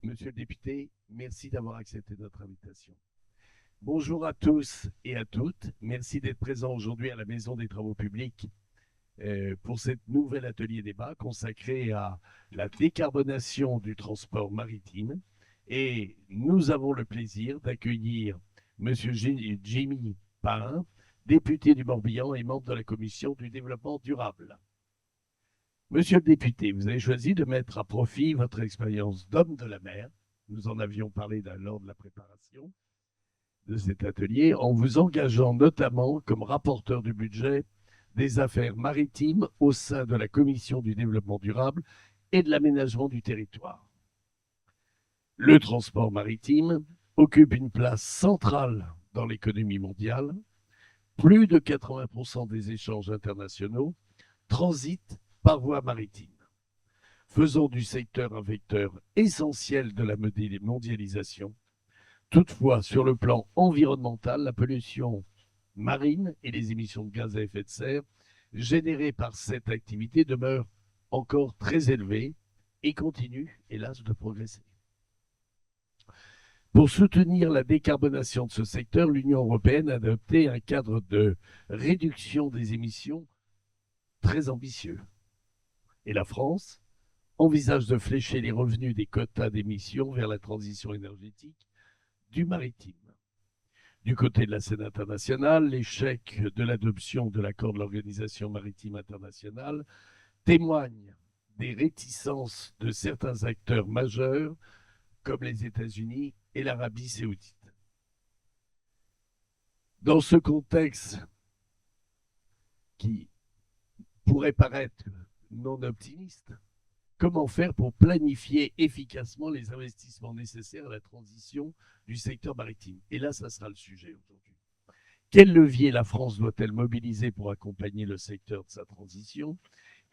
Monsieur le député, merci d'avoir accepté notre invitation. Bonjour à tous et à toutes. Merci d'être présents aujourd'hui à la Maison des Travaux Publics pour cet nouvel atelier débat consacré à la décarbonation du transport maritime. Et nous avons le plaisir d'accueillir Monsieur Jimmy Pain, député du Morbihan et membre de la Commission du développement durable. Monsieur le député, vous avez choisi de mettre à profit votre expérience d'homme de la mer. Nous en avions parlé lors de la préparation de cet atelier, en vous engageant notamment comme rapporteur du budget des affaires maritimes au sein de la Commission du développement durable et de l'aménagement du territoire. Le transport maritime occupe une place centrale dans l'économie mondiale. Plus de 80% des échanges internationaux transitent par voie maritime, faisant du secteur un vecteur essentiel de la mondialisation. Toutefois, sur le plan environnemental, la pollution marine et les émissions de gaz à effet de serre générées par cette activité demeurent encore très élevées et continuent, hélas, de progresser. Pour soutenir la décarbonation de ce secteur, l'Union européenne a adopté un cadre de réduction des émissions très ambitieux. Et la France envisage de flécher les revenus des quotas d'émissions vers la transition énergétique du maritime. Du côté de la scène internationale, l'échec de l'adoption de l'accord de l'Organisation maritime internationale témoigne des réticences de certains acteurs majeurs comme les États-Unis et l'Arabie saoudite. Dans ce contexte qui pourrait paraître non optimiste, comment faire pour planifier efficacement les investissements nécessaires à la transition du secteur maritime? Et là, ça sera le sujet aujourd'hui. Quel levier la France doit-elle mobiliser pour accompagner le secteur de sa transition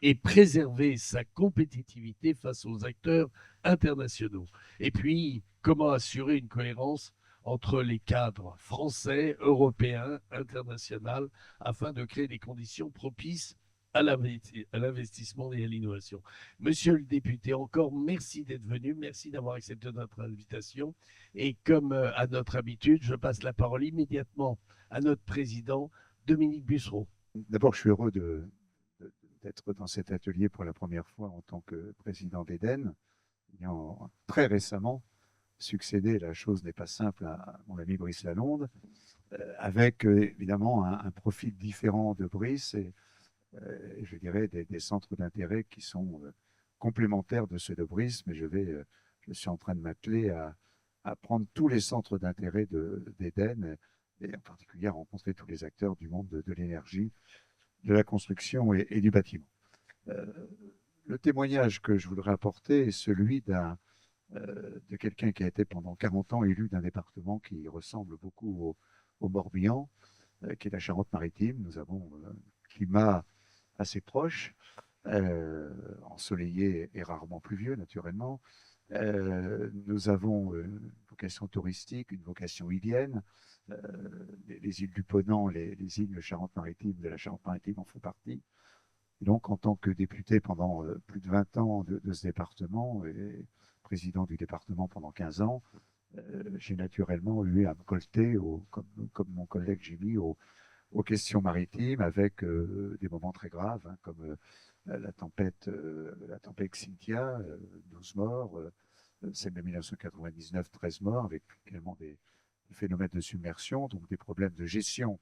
et préserver sa compétitivité face aux acteurs internationaux? Et puis, comment assurer une cohérence entre les cadres français, européens, internationaux, afin de créer des conditions propices à l'investissement et à l'innovation. Monsieur le député, encore merci d'être venu, merci d'avoir accepté notre invitation. Et comme à notre habitude, je passe la parole immédiatement à notre président, Dominique Bussereau. D'abord, je suis heureux d'être dans cet atelier pour la première fois en tant que président d'Eden, ayant très récemment succédé, la chose n'est pas simple, à mon ami Brice Lalonde, avec évidemment un profil différent de Brice et je dirais des centres d'intérêt qui sont complémentaires de ceux de Brice, mais je suis en train de m'atteler à prendre tous les centres d'intérêt d'Eden et en particulier à rencontrer tous les acteurs du monde de l'énergie, de la construction et du bâtiment. Euh, le témoignage que je voudrais apporter est celui de quelqu'un qui a été pendant 40 ans élu d'un département qui ressemble beaucoup au Morbihan, qui est la Charente-Maritime. Nous avons un climat assez proche, ensoleillé et rarement pluvieux, naturellement. Nous avons une vocation touristique, une vocation îlienne. Les îles du Ponant, les îles de Charente-Maritime, de la Charente-Maritime en font partie. Et donc, en tant que député pendant plus de 20 ans de ce département et président du département pendant 15 ans, j'ai naturellement eu à me colter, comme mon collègue Jimmy, aux questions maritimes avec des moments très graves, hein, comme la tempête Xynthia, 12 morts, celle de 1999, 13 morts, avec également des phénomènes de submersion, donc des problèmes de gestion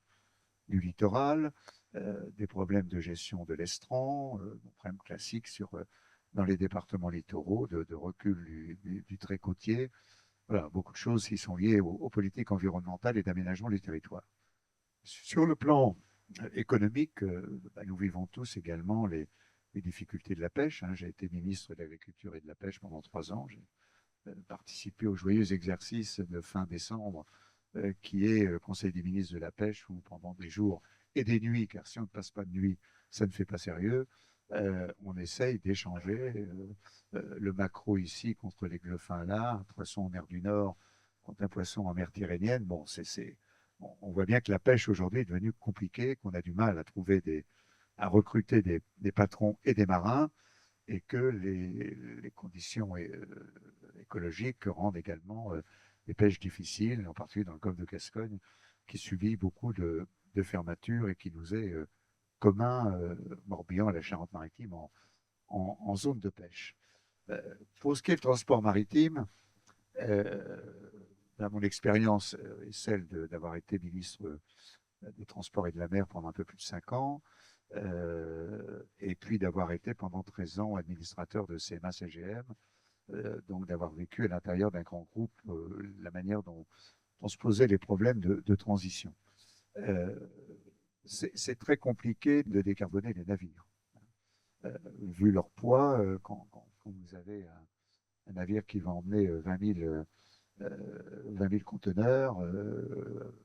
du littoral, des problèmes de gestion de l'estran, problème classique dans les départements littoraux, de recul du trait côtier. Voilà, beaucoup de choses qui sont liées aux politiques environnementales et d'aménagement du territoire. Sur le plan économique, nous vivons tous également les difficultés de la pêche, hein. J'ai été ministre de l'Agriculture et de la Pêche pendant 3 ans. J'ai participé au joyeux exercice de fin décembre qui est le Conseil des ministres de la Pêche, où pendant des jours et des nuits, car si on ne passe pas de nuit, ça ne fait pas sérieux, on essaye d'échanger le maquereau ici contre les gleffins là, un poisson en mer du Nord contre un poisson en mer Tyrrhénienne. Bon, on voit bien que la pêche aujourd'hui est devenue compliquée, qu'on a du mal à recruter des patrons et des marins. et que les conditions écologiques rendent également les pêches difficiles, en particulier dans le golfe de Gascogne, qui subit beaucoup de fermetures et qui nous est commun, Morbihan et la Charente-Maritime, en zone de pêche. Pour ce qui est du transport maritime, mon expérience est celle d'avoir été ministre des Transports et de la Mer pendant un peu plus de 5 ans, et puis d'avoir été pendant 13 ans administrateur de CMA-CGM, donc d'avoir vécu à l'intérieur d'un grand groupe la manière dont on se posait les problèmes de transition. C'est très compliqué de décarboner les navires. Vu leur poids, quand vous avez un navire qui va emmener 20 000 conteneurs,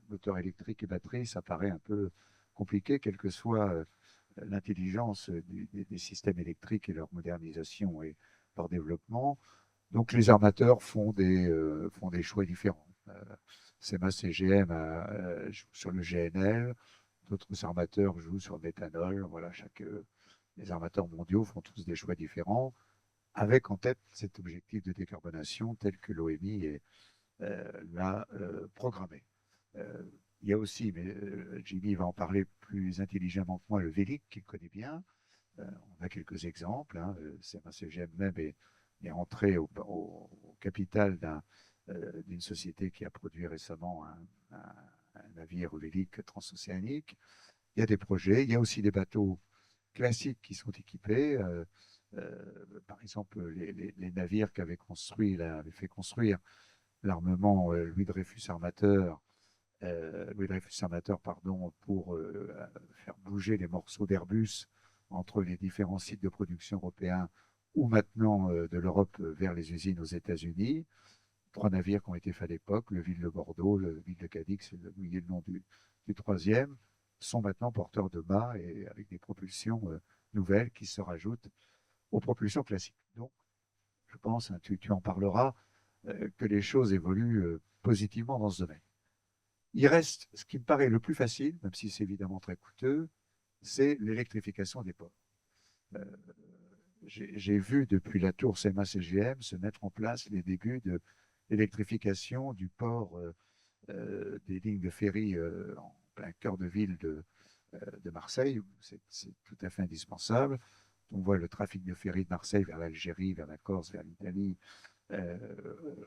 moteur électrique et batterie, ça paraît un peu compliqué, quelle que soit l'intelligence des systèmes électriques et leur modernisation et leur développement. Donc les armateurs font des choix différents. CMA CGM joue sur le GNL, d'autres armateurs jouent sur le méthanol. Voilà, les armateurs mondiaux font tous des choix différents, avec en tête cet objectif de décarbonation tel que l'OMI l'a programmé. Il y a aussi, mais Jimmy va en parler plus intelligemment que moi, le Vélic, qu'il connaît bien. On a quelques exemples. Hein. CMA-CGM même est entré au capital d'une société qui a produit récemment un navire Vélic transocéanique. Il y a des projets, il y a aussi des bateaux classiques qui sont équipés. Par exemple, les navires qu'avait fait construire l'armement Louis Dreyfus Armateur, pardon, pour faire bouger les morceaux d'Airbus entre les différents sites de production européens ou maintenant de l'Europe vers les usines aux États-Unis. 3 navires qui ont été faits à l'époque, le Ville de Bordeaux, le Ville de Cadix, j'ai oublié le nom du troisième, sont maintenant porteurs de mâts et avec des propulsions nouvelles qui se rajoutent aux propulsions classiques. Donc, je pense, hein, tu en parleras, que les choses évoluent positivement dans ce domaine. Il reste ce qui me paraît le plus facile, même si c'est évidemment très coûteux, c'est l'électrification des ports. J'ai vu depuis la tour CMA-CGM se mettre en place les débuts de l'électrification du port des lignes de ferry en plein cœur de ville de Marseille. C'est tout à fait indispensable. On voit le trafic de ferry de Marseille vers l'Algérie, vers la Corse, vers l'Italie,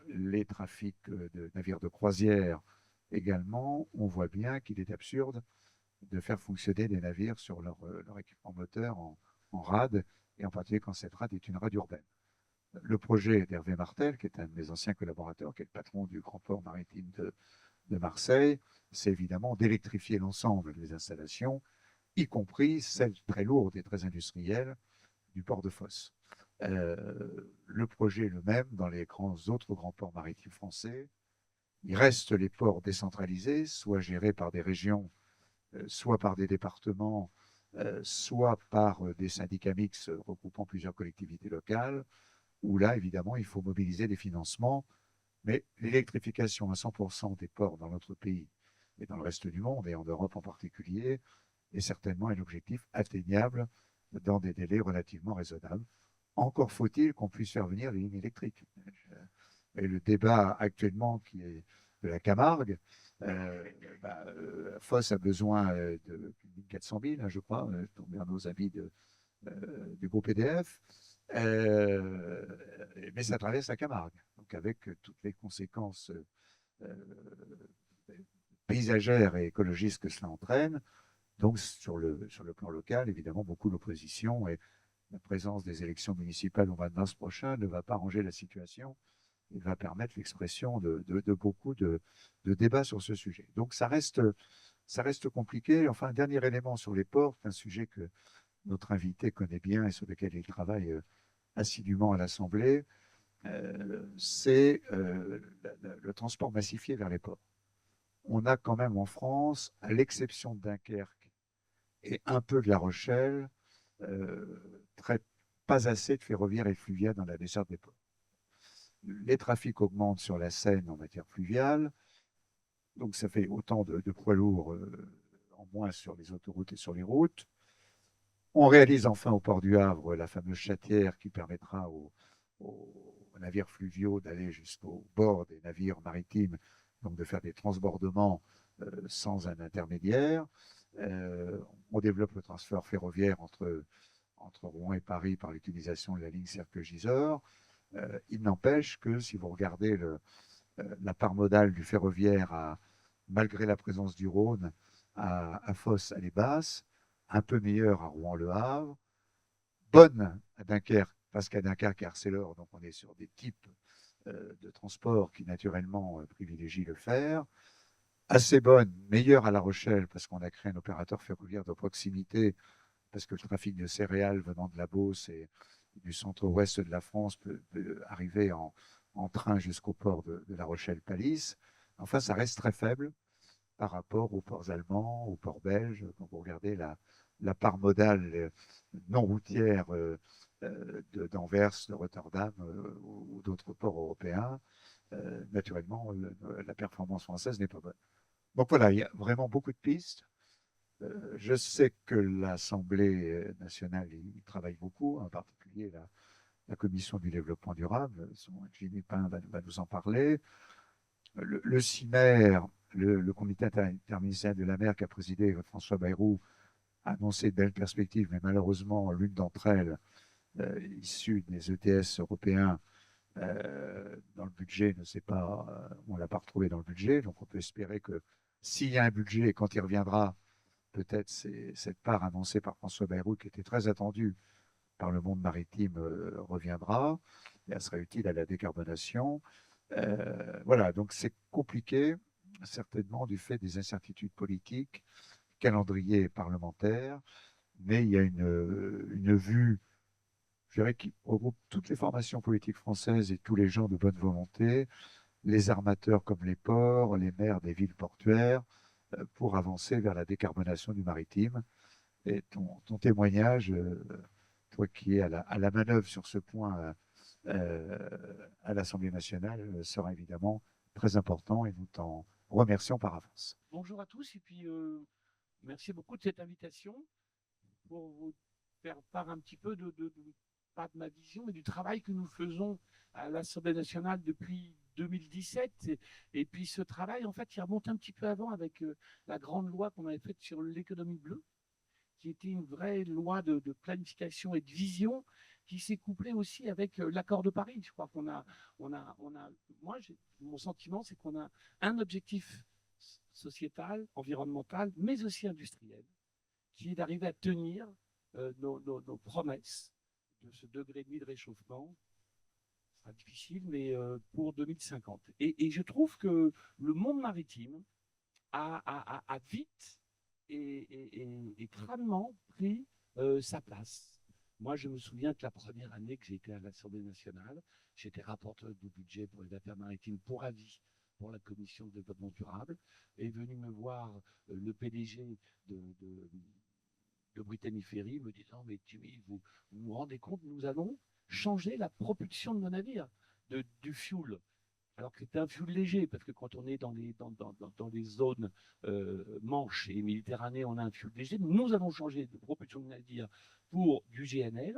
les trafics de navires de croisière également. On voit bien qu'il est absurde de faire fonctionner des navires sur leur équipement moteur en rade, et en particulier quand cette rade est une rade urbaine. Le projet d'Hervé Martel, qui est un de mes anciens collaborateurs, qui est le patron du grand port maritime de Marseille, c'est évidemment d'électrifier l'ensemble des installations, y compris celles très lourdes et très industrielles du port de Fos. Le projet est le même dans les autres grands ports maritimes français. Il reste les ports décentralisés, soit gérés par des régions, soit par des départements, soit par des syndicats mixtes regroupant plusieurs collectivités locales, où là, évidemment, il faut mobiliser des financements. Mais l'électrification à 100% des ports dans notre pays et dans le reste du monde, et en Europe en particulier, est certainement un objectif atteignable dans des délais relativement raisonnables. Encore faut-il qu'on puisse faire venir les lignes électriques. Et le débat actuellement qui est de la Camargue, Foss a besoin de 400 000, hein, je crois, pour nos amis du groupe EDF, mais ça traverse la Camargue, donc avec toutes les conséquences paysagères et écologistes que cela entraîne. Donc sur le plan local, évidemment, beaucoup d'opposition, et la présence des élections municipales au mois de mars prochain ne va pas arranger la situation. Il va permettre l'expression de beaucoup de débats sur ce sujet. Donc ça reste compliqué. Enfin, un dernier élément sur les ports, un sujet que notre invité connaît bien et sur lequel il travaille assidûment à l'Assemblée, c'est le transport massifié vers les ports. On a quand même en France, à l'exception de Dunkerque et un peu de La Rochelle, pas assez de ferroviaires et fluviales dans la desserte des ports. Les trafics augmentent sur la Seine en matière fluviale, donc ça fait autant de poids lourds en moins sur les autoroutes et sur les routes. On réalise enfin au port du Havre la fameuse chatière qui permettra aux navires fluviaux d'aller jusqu'au bord des navires maritimes, donc de faire des transbordements sans un intermédiaire. On développe le transport ferroviaire entre Rouen et Paris par l'utilisation de la ligne Serqueux-Gisors. Il n'empêche que si vous regardez la part modale du ferroviaire, malgré la présence du Rhône, à Fos, elle est basse, un peu meilleure à Rouen-Le Havre, bonne à Dunkerque, parce qu'à Dunkerque et Arcelor, donc on est sur des types de transport qui naturellement privilégient le fer, assez bonne, meilleure à La Rochelle, parce qu'on a créé un opérateur ferroviaire de proximité, parce que le trafic de céréales venant de la Beauce et du centre-ouest de la France peut arriver en train jusqu'au port de La Rochelle-Palisse. Enfin, ça reste très faible par rapport aux ports allemands, aux ports belges. Quand vous regardez la part modale non routière d'Anvers, de Rotterdam ou d'autres ports européens, naturellement, la performance française n'est pas bonne. Donc voilà, il y a vraiment beaucoup de pistes. Je sais que l'Assemblée nationale y travaille beaucoup, en particulier la Commission du développement durable. Jimmy Pain va nous en parler. Le CIMER, le comité interministériel de la mer qu'a présidé François Bayrou, a annoncé de belles perspectives, mais malheureusement, l'une d'entre elles, issue des ETS européens, dans le budget, ne sait pas, on ne l'a pas retrouvée dans le budget. Donc on peut espérer que s'il y a un budget, quand il reviendra, peut-être cette part annoncée par François Bayrou, qui était très attendue par le monde maritime, reviendra. Et elle sera utile à la décarbonation. Voilà, donc c'est compliqué, certainement du fait des incertitudes politiques, calendrier parlementaire, mais il y a une vue, je dirais, qui regroupe toutes les formations politiques françaises et tous les gens de bonne volonté, les armateurs comme les ports, les maires des villes portuaires, pour avancer vers la décarbonation du maritime. Et ton témoignage, toi qui es à la manœuvre sur ce point à l'Assemblée nationale, sera évidemment très important et nous t'en remercions par avance. Bonjour à tous et puis merci beaucoup de cette invitation pour vous faire part un petit peu pas de ma vision, mais du travail que nous faisons à l'Assemblée nationale depuis 2017. Et puis ce travail, en fait, il remonte un petit peu avant avec la grande loi qu'on avait faite sur l'économie bleue, qui était une vraie loi de planification et de vision, qui s'est couplée aussi avec l'accord de Paris. Je crois moi, mon sentiment, c'est qu'on a un objectif sociétal, environnemental, mais aussi industriel, qui est d'arriver à tenir nos promesses de ce degré et demi de réchauffement. Ce sera difficile, mais pour 2050. Et je trouve que le monde maritime a vite et crânement pris sa place. Moi, je me souviens que la première année que j'étais à l'Assemblée nationale, j'étais rapporteur du budget pour les affaires maritimes pour avis pour la commission de développement durable, est venu me voir le PDG de, de Brittany Ferry me disant, mais Jimmy, vous vous rendez compte, nous allons changer la propulsion de nos navires, du fuel. Alors que c'était un fuel léger, parce que quand on est dans les zones Manche et Méditerranée, on a un fuel léger. Nous allons changer de propulsion de navire pour du GNL,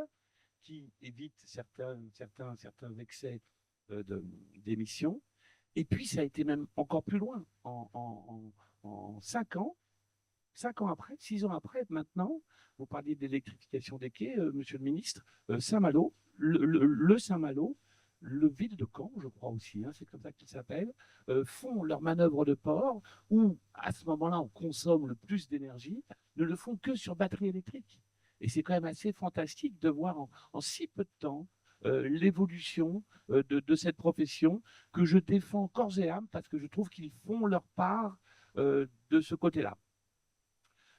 qui évite certains excès d'émissions. Et puis, ça a été même encore plus loin. En 5 ans, 5 ans après, 6 ans après, maintenant, vous parliez d'électrification des quais, monsieur le ministre, Saint-Malo, le Saint-Malo, le ville de Caen, je crois aussi, hein, c'est comme ça qu'il s'appelle, font leur manœuvre de port où, à ce moment-là, on consomme le plus d'énergie, ne le font que sur batterie électrique. Et c'est quand même assez fantastique de voir en si peu de temps l'évolution de cette profession que je défends corps et âme parce que je trouve qu'ils font leur part de ce côté-là.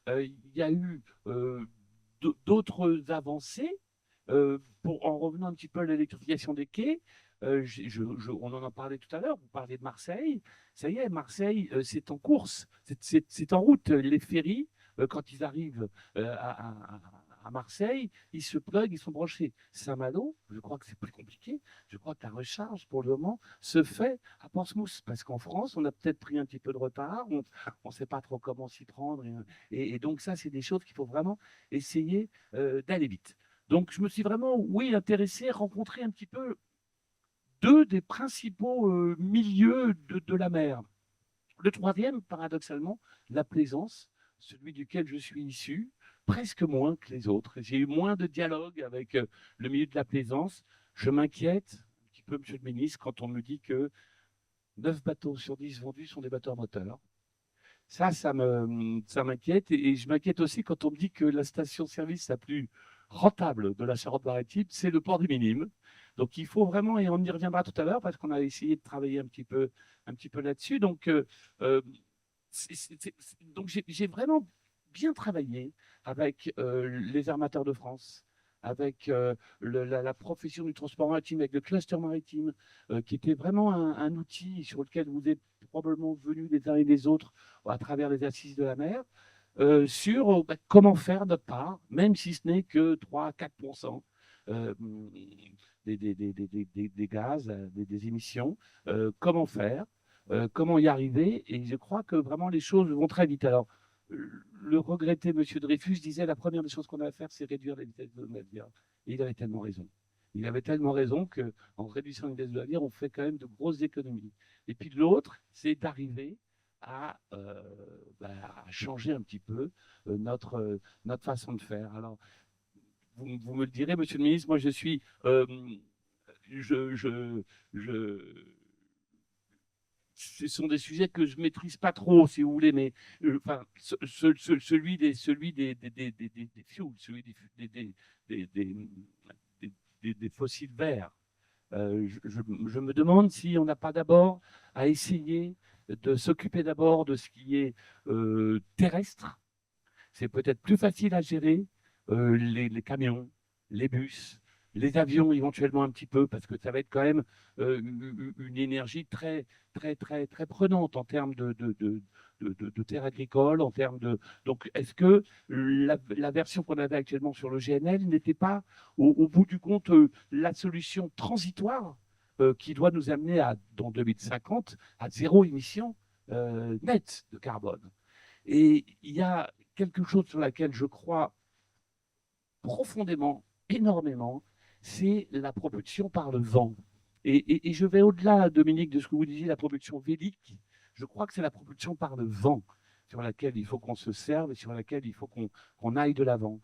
Il y a eu d'autres avancées. En revenant un petit peu à l'électrification des quais, on en a parlé tout à l'heure, vous parlez de Marseille. Ça y est, Marseille, c'est en course, c'est en route. Les ferries, quand ils arrivent À Marseille, ils se plug, ils sont branchés. Saint-Malo, je crois que c'est plus compliqué. Je crois que la recharge, pour le moment, se fait à Portsmouth. Parce qu'en France, on a peut-être pris un petit peu de retard. On ne sait pas trop comment s'y prendre. Et donc, ça, c'est des choses qu'il faut vraiment essayer d'aller vite. Donc, je me suis vraiment, oui, intéressé, rencontré un petit peu deux des principaux milieux de la mer. Le troisième, paradoxalement, la plaisance, celui duquel je suis issu, presque moins que les autres. J'ai eu moins de dialogue avec le milieu de la plaisance. Je m'inquiète un petit peu, monsieur le ministre, quand on me dit que 9 bateaux sur 10 vendus sont des bateaux à moteur. Ça m'inquiète. Et je m'inquiète aussi quand on me dit que la station-service la plus rentable de la Charente-Maritime, c'est le port du Minime. Donc il faut vraiment, et on y reviendra tout à l'heure, parce qu'on a essayé de travailler un petit peu là-dessus. Donc, donc j'ai vraiment bien travaillé avec les armateurs de France, avec la profession du transport maritime, avec le cluster maritime, qui était vraiment un outil sur lequel vous êtes probablement venus les uns et les autres à travers les assises de la mer, sur comment faire notre part, même si ce n'est que 3-4% des gaz, des émissions, comment faire, comment y arriver. Et je crois que vraiment les choses vont très vite. Alors, le regretté M. Dreyfus disait la première des choses qu'on a à faire, c'est réduire la vitesse de navire. Et il avait tellement raison. Il avait tellement raison qu'en réduisant la vitesse de navire, on fait quand même de grosses économies. Et puis l'autre, c'est d'arriver à changer un petit peu notre façon de faire. Alors, vous me le direz, monsieur le ministre, moi je suis. Je, ce sont des sujets que je ne maîtrise pas trop, si vous voulez, mais enfin, celui des fuels, celui des fossiles verts. Je me demande si on n'a pas d'abord à essayer de s'occuper d'abord de ce qui est terrestre. C'est peut-être plus facile à gérer les camions, les bus, les avions éventuellement un petit peu, parce que ça va être quand même une énergie très, très, très, très prenante en termes de terres agricoles, en termes de. Donc, est-ce que la version qu'on avait actuellement sur le GNL n'était pas, au bout du compte, la solution transitoire qui doit nous amener dans 2050 à zéro émission nette de carbone? Et il y a quelque chose sur laquelle je crois profondément, énormément, c'est la propulsion par le vent. Et je vais au-delà, Dominique, de ce que vous disiez, la propulsion vélique. Je crois que c'est la propulsion par le vent sur laquelle il faut qu'on se serve et sur laquelle il faut qu'on aille de l'avant.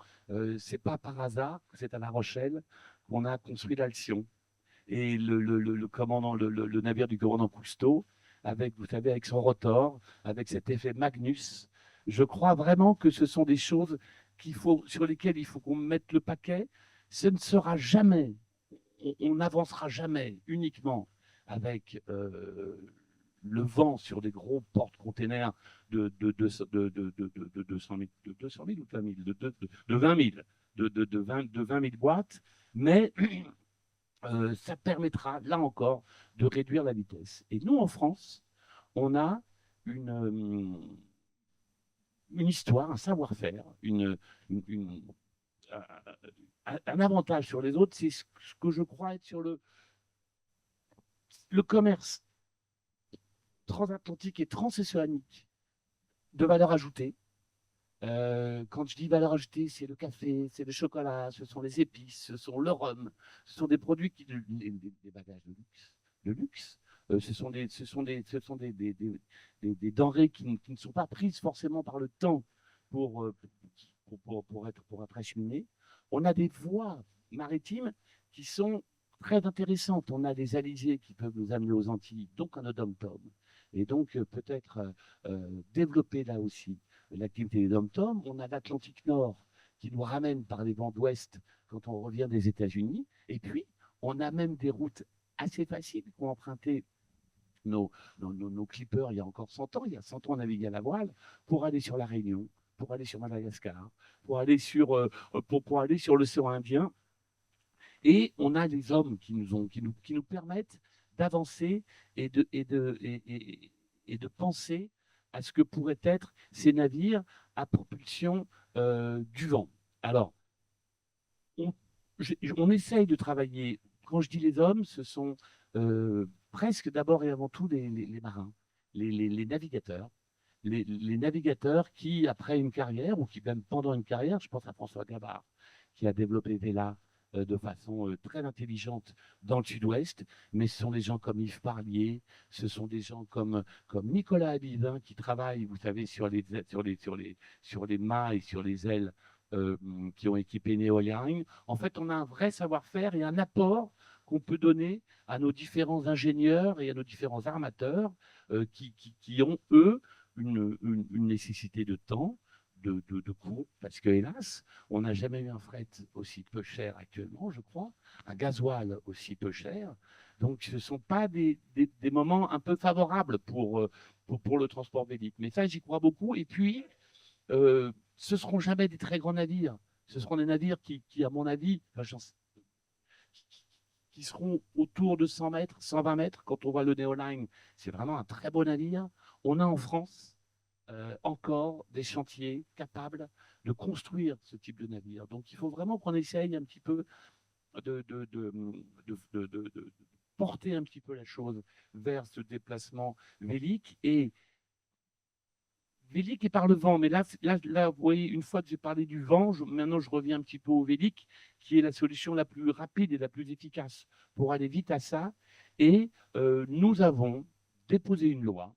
C'est pas par hasard que c'est à La Rochelle qu'on a construit l'Alcyon. Et le commandant, le navire du commandant Cousteau, avec, vous savez, avec son rotor, avec cet effet Magnus, je crois vraiment que ce sont des choses sur lesquelles il faut qu'on mette le paquet. Ce ne sera jamais, on n'avancera jamais uniquement avec le vent sur des gros porte-containers de 200 000, de 200 000 ou de 20 000, de 20 000, de 20 000 watts, mais ça permettra, là encore, de réduire la vitesse. Et nous, en France, on a une histoire, un savoir-faire, un avantage sur les autres, c'est ce que je crois être sur le commerce transatlantique et transocéanique de valeur ajoutée. Quand je dis valeur ajoutée, c'est le café, c'est le chocolat, ce sont les épices, ce sont le rhum, ce sont des produits des bagages de luxe. Ce sont des denrées qui ne sont pas prises forcément par le temps pour, pour être acheminées. On a des voies maritimes qui sont très intéressantes. On a des alizés qui peuvent nous amener aux Antilles, donc en Odom-Tom. Et donc peut-être développer là aussi l'activité des dom-tom. On a l'Atlantique Nord qui nous ramène par les vents d'ouest quand on revient des États-Unis. Et puis, on a même des routes assez faciles qu'ont emprunté nos clippers il y a encore 100 ans. Il y a 100 ans, on naviguait à la voile pour aller sur la Réunion, pour aller sur Madagascar, pour aller sur l'océan Indien. Et on a des hommes qui nous permettent d'avancer et de penser à ce que pourraient être ces navires à propulsion du vent. Alors, on, on essaye de travailler. Quand je dis les hommes, ce sont presque d'abord et avant tout les marins, les navigateurs. Les navigateurs qui, après une carrière, ou qui même pendant une carrière, je pense à François Gabard, qui a développé Vela de façon très intelligente dans le sud-ouest, mais ce sont des gens comme Yves Parlier, ce sont des gens comme Nicolas Abidin qui travaillent, vous savez, sur les mâts et sur les ailes qui ont équipé Neoline. En fait, on a un vrai savoir-faire et un apport qu'on peut donner à nos différents ingénieurs et à nos différents armateurs qui ont, eux, une nécessité de temps, de coût, parce que hélas, on n'a jamais eu un fret aussi peu cher actuellement, je crois, un gasoil aussi peu cher. Donc, ce ne sont pas des moments un peu favorables pour le transport vélique. Mais ça, j'y crois beaucoup. Et puis, ce ne seront jamais des très grands navires. Ce seront des navires qui à mon avis, enfin, qui seront autour de 100 mètres, 120 mètres. Quand on voit le Neoline, c'est vraiment un très beau navire. On a en France encore des chantiers capables de construire ce type de navire. Donc il faut vraiment qu'on essaye un petit peu de porter un petit peu la chose vers ce déplacement vélique et vélique et par le vent. Mais là, vous voyez, une fois que j'ai parlé du vent, maintenant je reviens un petit peu au vélique, qui est la solution la plus rapide et la plus efficace pour aller vite à ça. Et nous avons déposé une loi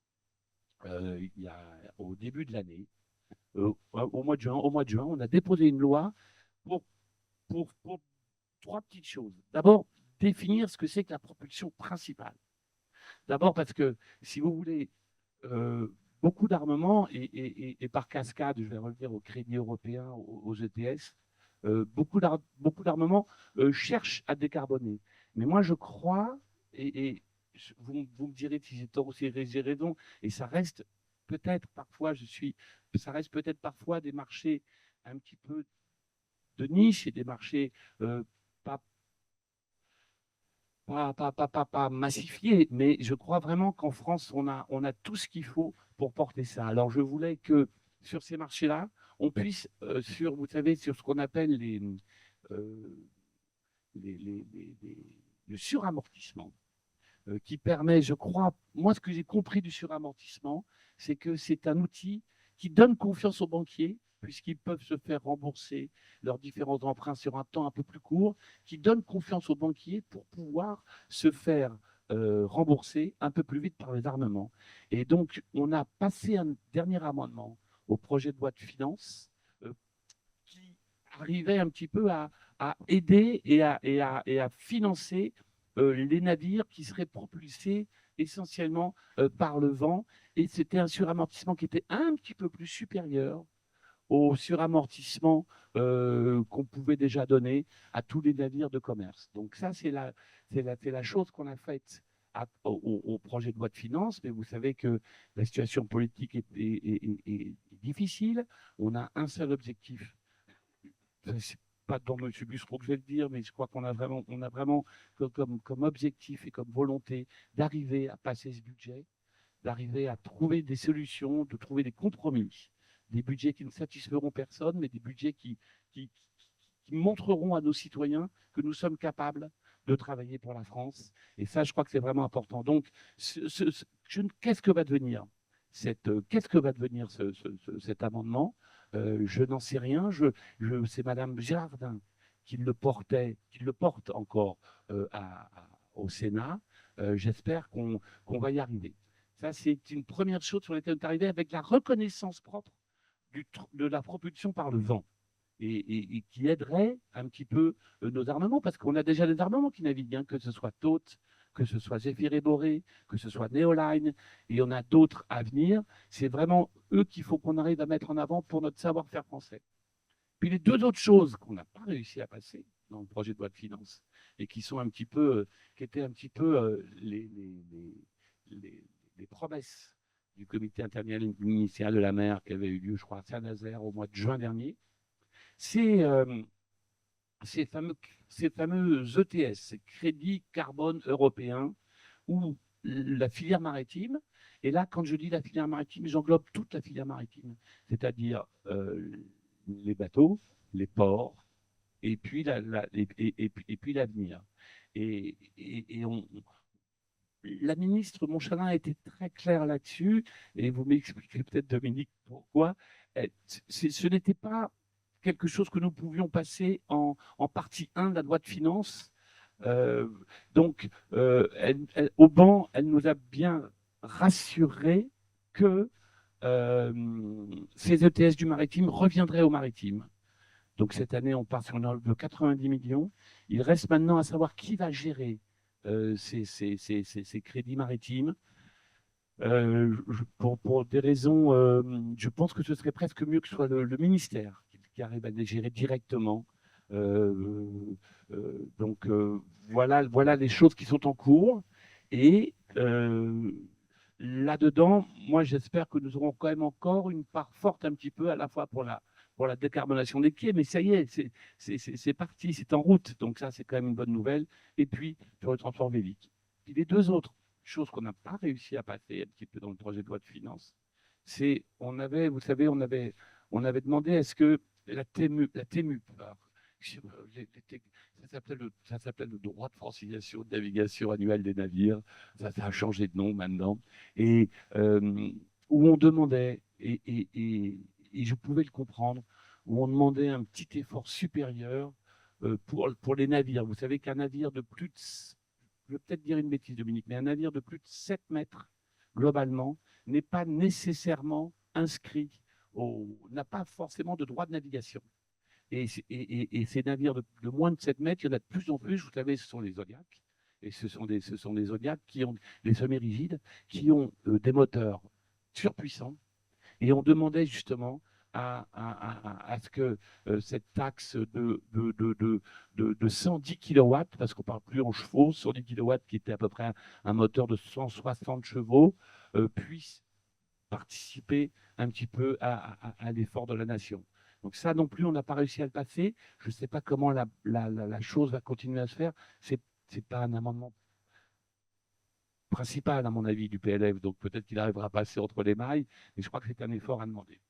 au début de l'année, au mois de juin, on a déposé une loi pour, pour trois petites choses. D'abord, définir ce que c'est que la propulsion principale. D'abord parce que, si vous voulez, beaucoup d'armements, et par cascade, je vais revenir au crédit européen, aux ETS, beaucoup d'armements cherchent à décarboner. Mais moi, je crois, et vous me direz si j'ai tort ou si j'ai raison, et ça reste peut-être parfois, ça reste peut-être parfois des marchés un petit peu de niche et des marchés pas pas massifié, mais je crois vraiment qu'en France, on a tout ce qu'il faut pour porter ça. Alors, je voulais que sur ces marchés-là, on puisse, vous savez, sur ce qu'on appelle euh, le suramortissement, qui permet, je crois, moi, ce que j'ai compris du suramortissement, c'est que c'est un outil qui donne confiance aux banquiers, puisqu'ils peuvent se faire rembourser leurs différents emprunts sur un temps un peu plus court, qui donne confiance aux banquiers pour pouvoir se faire rembourser un peu plus vite par les armements. Et donc, on a passé un dernier amendement au projet de loi de finances qui arrivait un petit peu à aider et à financer les navires qui seraient propulsés essentiellement par le vent. Et c'était un suramortissement qui était un petit peu plus supérieur au suramortissement qu'on pouvait déjà donner à tous les navires de commerce. Donc ça, c'est la chose qu'on a faite au projet de loi de finances, mais vous savez que la situation politique est difficile. On a un seul objectif. C'est pas dans M. Bussereau que je vais le dire, mais je crois qu'on a vraiment comme objectif et comme volonté d'arriver à passer ce budget, d'arriver à trouver des solutions, de trouver des compromis, des budgets qui ne satisferont personne, mais des budgets qui montreront à nos citoyens que nous sommes capables de travailler pour la France. Et ça, je crois que c'est vraiment important. Donc, qu'est-ce que va devenir cet amendement? Je n'en sais rien. C'est Madame Girardin qui le porte encore au Sénat. J'espère qu'on va y arriver. Ça, c'est une première chose sur laquelle on est arrivé avec la reconnaissance propre de la propulsion par le vent et qui aiderait un petit peu nos armements, parce qu'on a déjà des armements qui naviguent, hein, que ce soit Toth, que ce soit Zéphyr et Boré, que ce soit Neoline, et on a d'autres à venir. C'est vraiment eux qu'il faut qu'on arrive à mettre en avant pour notre savoir-faire français. Puis les deux autres choses qu'on n'a pas réussi à passer dans le projet de loi de finances et qui sont un petit peu, qui étaient un petit peu les promesses du comité interministériel de la mer qui avait eu lieu, je crois, à Saint-Nazaire au mois de juin dernier, c'est ces fameux ETS, ces crédits carbone européens, ou la filière maritime. Et là, quand je dis la filière maritime, j'englobe toute la filière maritime, c'est-à-dire les bateaux, les ports et puis et puis l'avenir. Et la ministre Montchalin a été très claire là-dessus, et vous m'expliquez peut-être, Dominique, pourquoi. Ce n'était pas quelque chose que nous pouvions passer en partie 1 de la loi de finances. Donc, au banc, elle nous a bien rassuré que ces ETS du maritime reviendraient au maritime. Donc cette année, on part sur une enveloppe de 90 millions. Il reste maintenant à savoir qui va gérer ces crédits maritimes. Pour des raisons, je pense que ce serait presque mieux que ce soit le ministère qui arrive à les gérer directement. Donc voilà les choses qui sont en cours. Et là-dedans, moi j'espère que nous aurons quand même encore une part forte un petit peu à la fois pour la décarbonation des quais, mais ça y est, c'est parti, c'est en route. Donc ça, c'est quand même une bonne nouvelle. Et puis, sur le transport vélique. Puis les deux autres choses qu'on n'a pas réussi à passer un petit peu dans le projet de loi de finances, c'est, vous savez, on avait demandé est-ce que la TMUP, ça s'appelait le droit de francisation de navigation annuelle des navires, ça a changé de nom maintenant, et où on demandait, et je pouvais le comprendre, où on demandait un petit effort supérieur pour les navires. Vous savez qu'un navire de plus de, je vais peut-être dire une bêtise, Dominique, mais un navire de plus de 7 mètres, globalement, n'est pas nécessairement inscrit, n'a pas forcément de droit de navigation. Et ces navires de moins de 7 mètres, il y en a de plus en plus, vous savez, ce sont les Zodiacs. Et ce sont des Zodiacs qui ont, les semi-rigides, qui ont des moteurs surpuissants. Et on demandait justement à ce que cette taxe de 110 kW, parce qu'on ne parle plus en chevaux, 110 kW qui était à peu près un moteur de 160 chevaux, puisse participer un petit peu à l'effort de la nation. Donc ça non plus, on n'a pas réussi à le passer. Je ne sais pas comment la chose va continuer à se faire. Ce n'est pas un amendement principal, à mon avis, du PLF, donc peut-être qu'il arrivera à passer entre les mailles, mais je crois que c'est un effort à demander.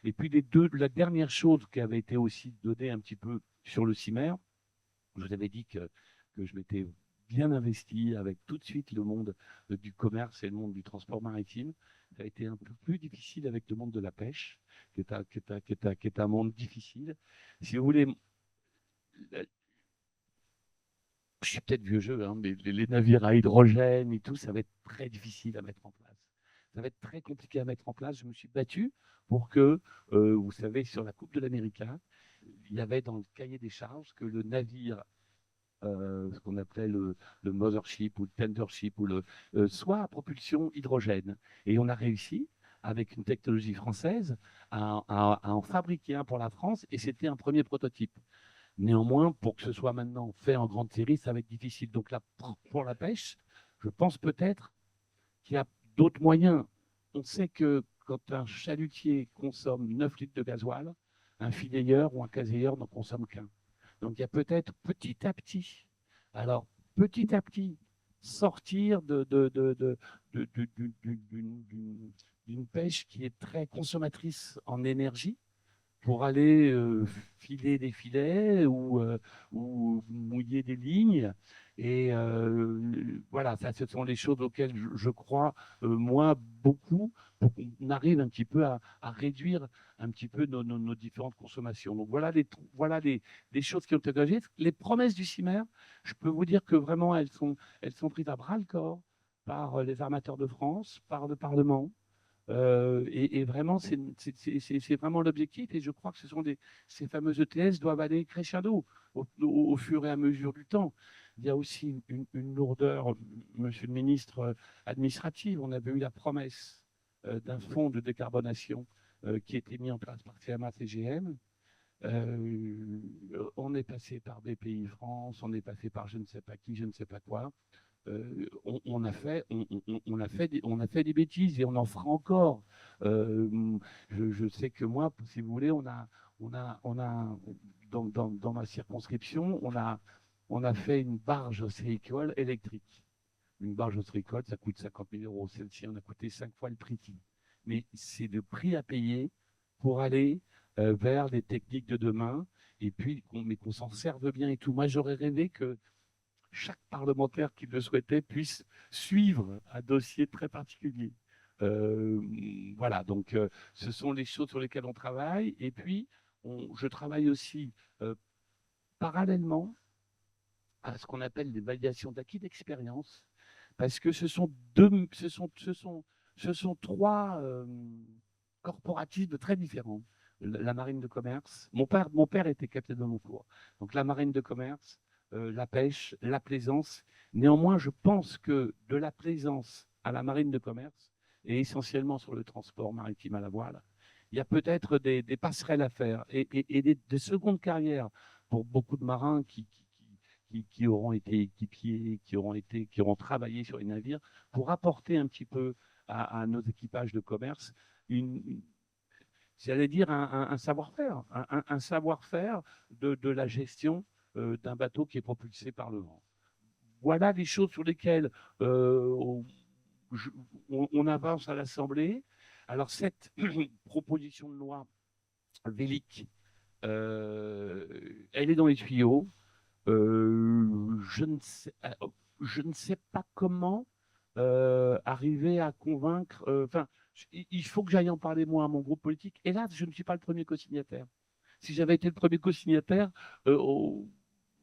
Et puis la dernière chose qui avait été aussi donnée un petit peu sur le CIMER, je vous avais dit que je m'étais bien investi avec tout de suite le monde du commerce et le monde du transport maritime. Ça a été un peu plus difficile avec le monde de la pêche, qui est un monde difficile. Si vous voulez, je suis peut-être vieux jeu, hein, mais les navires à hydrogène et tout, ça va être très difficile à mettre en place. Ça va être très compliqué à mettre en place. Je me suis battu pour que, vous savez, sur la Coupe de l'Américain, il y avait dans le cahier des charges que le navire, ce qu'on appelait le mothership ou le tendership, soit à propulsion hydrogène. Et on a réussi, avec une technologie française, à en fabriquer un pour la France, et c'était un premier prototype. Néanmoins, pour que ce soit maintenant fait en grande série, ça va être difficile. Donc là, pour la pêche, je pense peut-être qu'il y a d'autres moyens. On sait que quand un chalutier consomme 9 litres de gasoil, un fileyeur ou un caseyeur n'en consomme qu'un. Donc il y a peut-être petit à petit, alors petit à petit, sortir d'une pêche qui est très consommatrice en énergie pour aller filer des filets ou mouiller des lignes. Et voilà, ça, ce sont les choses auxquelles je crois, moi, beaucoup, pour qu'on arrive un petit peu à réduire un petit peu nos différentes consommations. Donc voilà les choses qui ont été engagées. Les promesses du CIMER, je peux vous dire que vraiment, elles sont prises à bras-le-corps par les armateurs de France, par le Parlement. Et vraiment, c'est vraiment l'objectif. Et je crois que ces fameux ETS doivent aller crescendo au fur et à mesure du temps. Il y a aussi une lourdeur, monsieur le ministre, administrative. On avait eu la promesse d'un fonds de décarbonation qui était mis en place par CMA-CGM. On est passé par BPI France, on est passé par je ne sais pas qui, je ne sais pas quoi. On a fait des bêtises et on en fera encore. Je sais que moi, si vous voulez, on a dans ma circonscription, on a fait une barge ostréicole électrique. Une barge ostréicole, ça coûte 50 000 euros. Celle-ci, on a coûté 5 fois le prix. Mais c'est le prix à payer pour aller vers les techniques de demain. et puis mais qu'on s'en serve bien et tout. Moi, j'aurais rêvé que chaque parlementaire qui le souhaitait puisse suivre un dossier très particulier. Euh, voilà, donc ce sont les choses sur lesquelles on travaille. Et puis, je travaille aussi parallèlement à ce qu'on appelle des validations d'acquis d'expérience, parce que ce sont trois corporatismes très différents. La marine de commerce. Mon père était capitaine de Montour. Donc la marine de commerce, la pêche, la plaisance. Néanmoins, je pense que de la plaisance à la marine de commerce, et essentiellement sur le transport maritime à la voile, il y a peut-être des passerelles à faire et des secondes carrières pour beaucoup de marins qui auront été équipiers, qui auront travaillé sur les navires, pour apporter un petit peu à nos équipages de commerce j'allais dire un savoir-faire, un savoir-faire de la gestion d'un bateau qui est propulsé par le vent. Voilà les choses sur lesquelles on avance à l'Assemblée. Alors cette proposition de loi Vélic, elle est dans les tuyaux. Je ne sais pas comment arriver à convaincre. Enfin, il faut que j'aille en parler moi à mon groupe politique. Et là, je ne suis pas le premier co-signataire. Si j'avais été le premier co-signataire,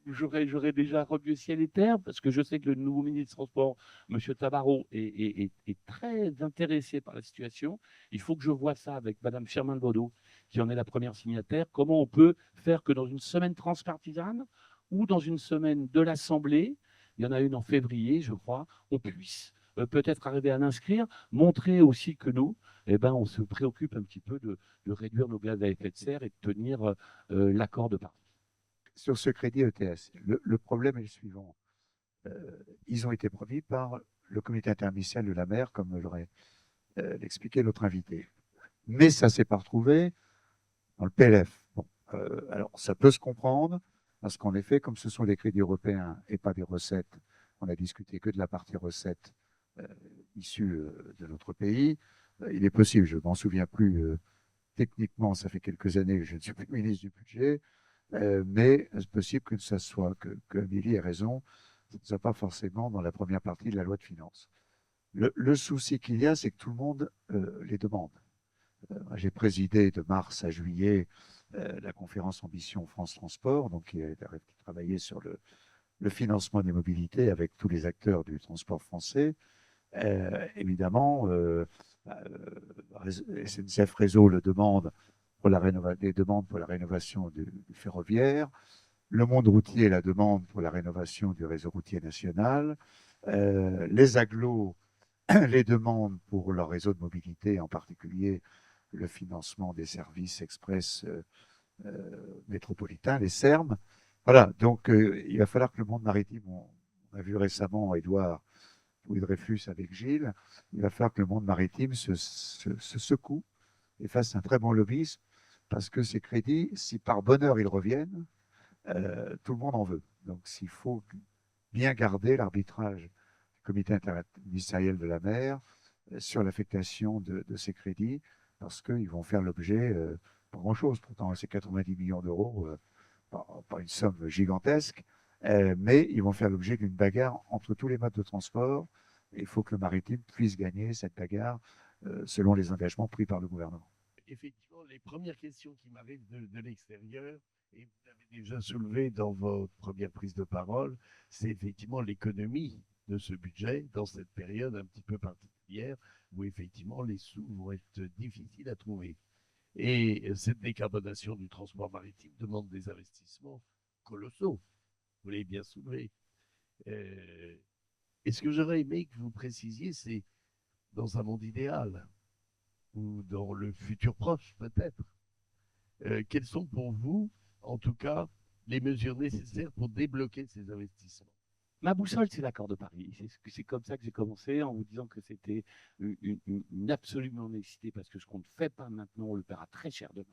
j'aurais déjà revu ciel et terre, parce que je sais que le nouveau ministre des Transports, M. Tabarot, est très intéressé par la situation. Il faut que je vois ça avec Mme Firmin-Baudot, qui en est la première signataire. Comment on peut faire que dans une semaine transpartisane ou dans une semaine de l'Assemblée, il y en a une en février, je crois, on puisse peut-être arriver à l'inscrire, montrer aussi que nous, eh ben, on se préoccupe un petit peu de réduire nos gaz à effet de serre et de tenir l'accord de Paris. Sur ce crédit ETS, le problème est le suivant. Ils ont été promis par le comité interministériel de la mer, comme l'aurait expliqué notre invité. Mais ça ne s'est pas retrouvé dans le PLF. Bon, alors, ça peut se comprendre, parce qu'en effet, comme ce sont des crédits européens et pas des recettes, on a discuté que de la partie recettes issue de notre pays. Il est possible, je ne m'en souviens plus techniquement, ça fait quelques années que je ne suis plus ministre du budget, mais c'est possible que ça soit, que Amélie ait raison, ce ne soit pas forcément dans la première partie de la loi de finances. Le souci qu'il y a, c'est que tout le monde les demande. J'ai présidé de mars à juillet la conférence Ambition France Transport, donc qui travaillait sur le financement des mobilités avec tous les acteurs du transport français. Évidemment, SNCF Réseau le demande pour des demandes pour la rénovation du ferroviaire. Le monde routier la demande pour la rénovation du réseau routier national. Les agglos les demandent pour leur réseau de mobilité, en particulier le financement des services express métropolitains, les SERM. Voilà, donc il va falloir que le monde maritime, on a vu récemment Édouard Louis Dreyfus avec Gilles, il va falloir que le monde maritime se secoue et fasse un très bon lobbyisme, parce que ces crédits, si par bonheur ils reviennent, tout le monde en veut. Donc s'il faut bien garder l'arbitrage du comité interministériel de la mer sur l'affectation de ces crédits, parce qu'ils vont faire l'objet, pas grand-chose, pourtant c'est 90 millions d'euros, pas une somme gigantesque, mais ils vont faire l'objet d'une bagarre entre tous les modes de transport. Et il faut que le maritime puisse gagner cette bagarre selon les engagements pris par le gouvernement. Effectivement, les premières questions qui m'arrivent de l'extérieur, et vous l'avez déjà soulevé dans votre première prise de parole, c'est effectivement l'économie de ce budget dans cette période un petit peu particulière où effectivement les sous vont être difficiles à trouver. Et cette décarbonation du transport maritime demande des investissements colossaux. Vous l'avez bien soulevé. Et ce que j'aurais aimé que vous précisiez, c'est dans un monde idéal, ou dans le futur proche peut-être, quelles sont pour vous, en tout cas, les mesures nécessaires pour débloquer ces investissements? Ma boussole, c'est l'accord de Paris. C'est comme ça que j'ai commencé, en vous disant que c'était une absolue nécessité, parce que ce qu'on ne fait pas maintenant, on le paiera très cher demain.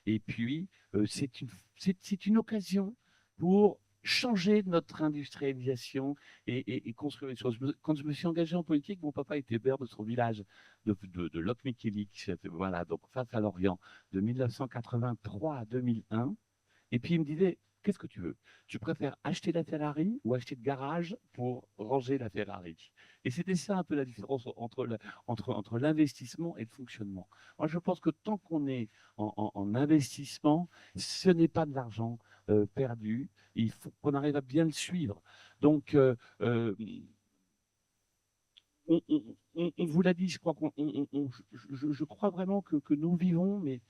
Et puis, c'est une occasion pour changer notre industrialisation et construire les choses. Quand je me suis engagé en politique, mon papa était maire de son village de Locmiquélic, voilà, donc face à l'Orient, de 1983 à 2001. Et puis il me disait, qu'est-ce que tu veux? Tu préfères acheter la Ferrari ou acheter le garage pour ranger la Ferrari? Et c'était ça un peu la différence entre l'investissement et le fonctionnement. Moi, je pense que tant qu'on est en investissement, ce n'est pas de l'argent perdu. Il faut qu'on arrive à bien le suivre. Donc, on vous l'a dit, je crois je crois vraiment que nous vivons, mais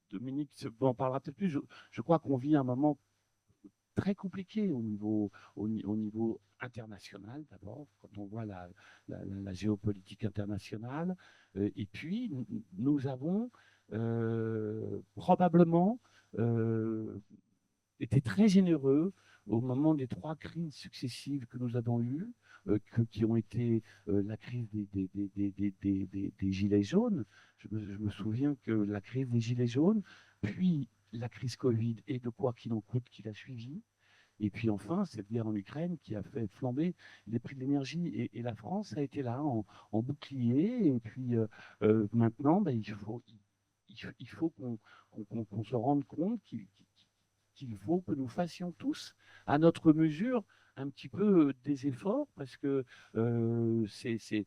Dominique en parlera peut-être plus. Je crois qu'on vit un moment très compliqué au niveau international d'abord, quand on voit la géopolitique internationale. Et puis, nous avons probablement été très généreux au moment des 3 crises successives que nous avons eues, qui ont été la crise des Gilets jaunes. Je me souviens que la crise des Gilets jaunes, puis la crise Covid et de quoi qu'il en coûte qui l'a suivi. Et puis enfin, cette guerre en Ukraine qui a fait flamber les prix de l'énergie. Et la France a été là en bouclier. Et puis maintenant, ben, il faut qu'on se rende compte qu'il faut que nous fassions tous, à notre mesure, un petit peu des efforts, parce que c'est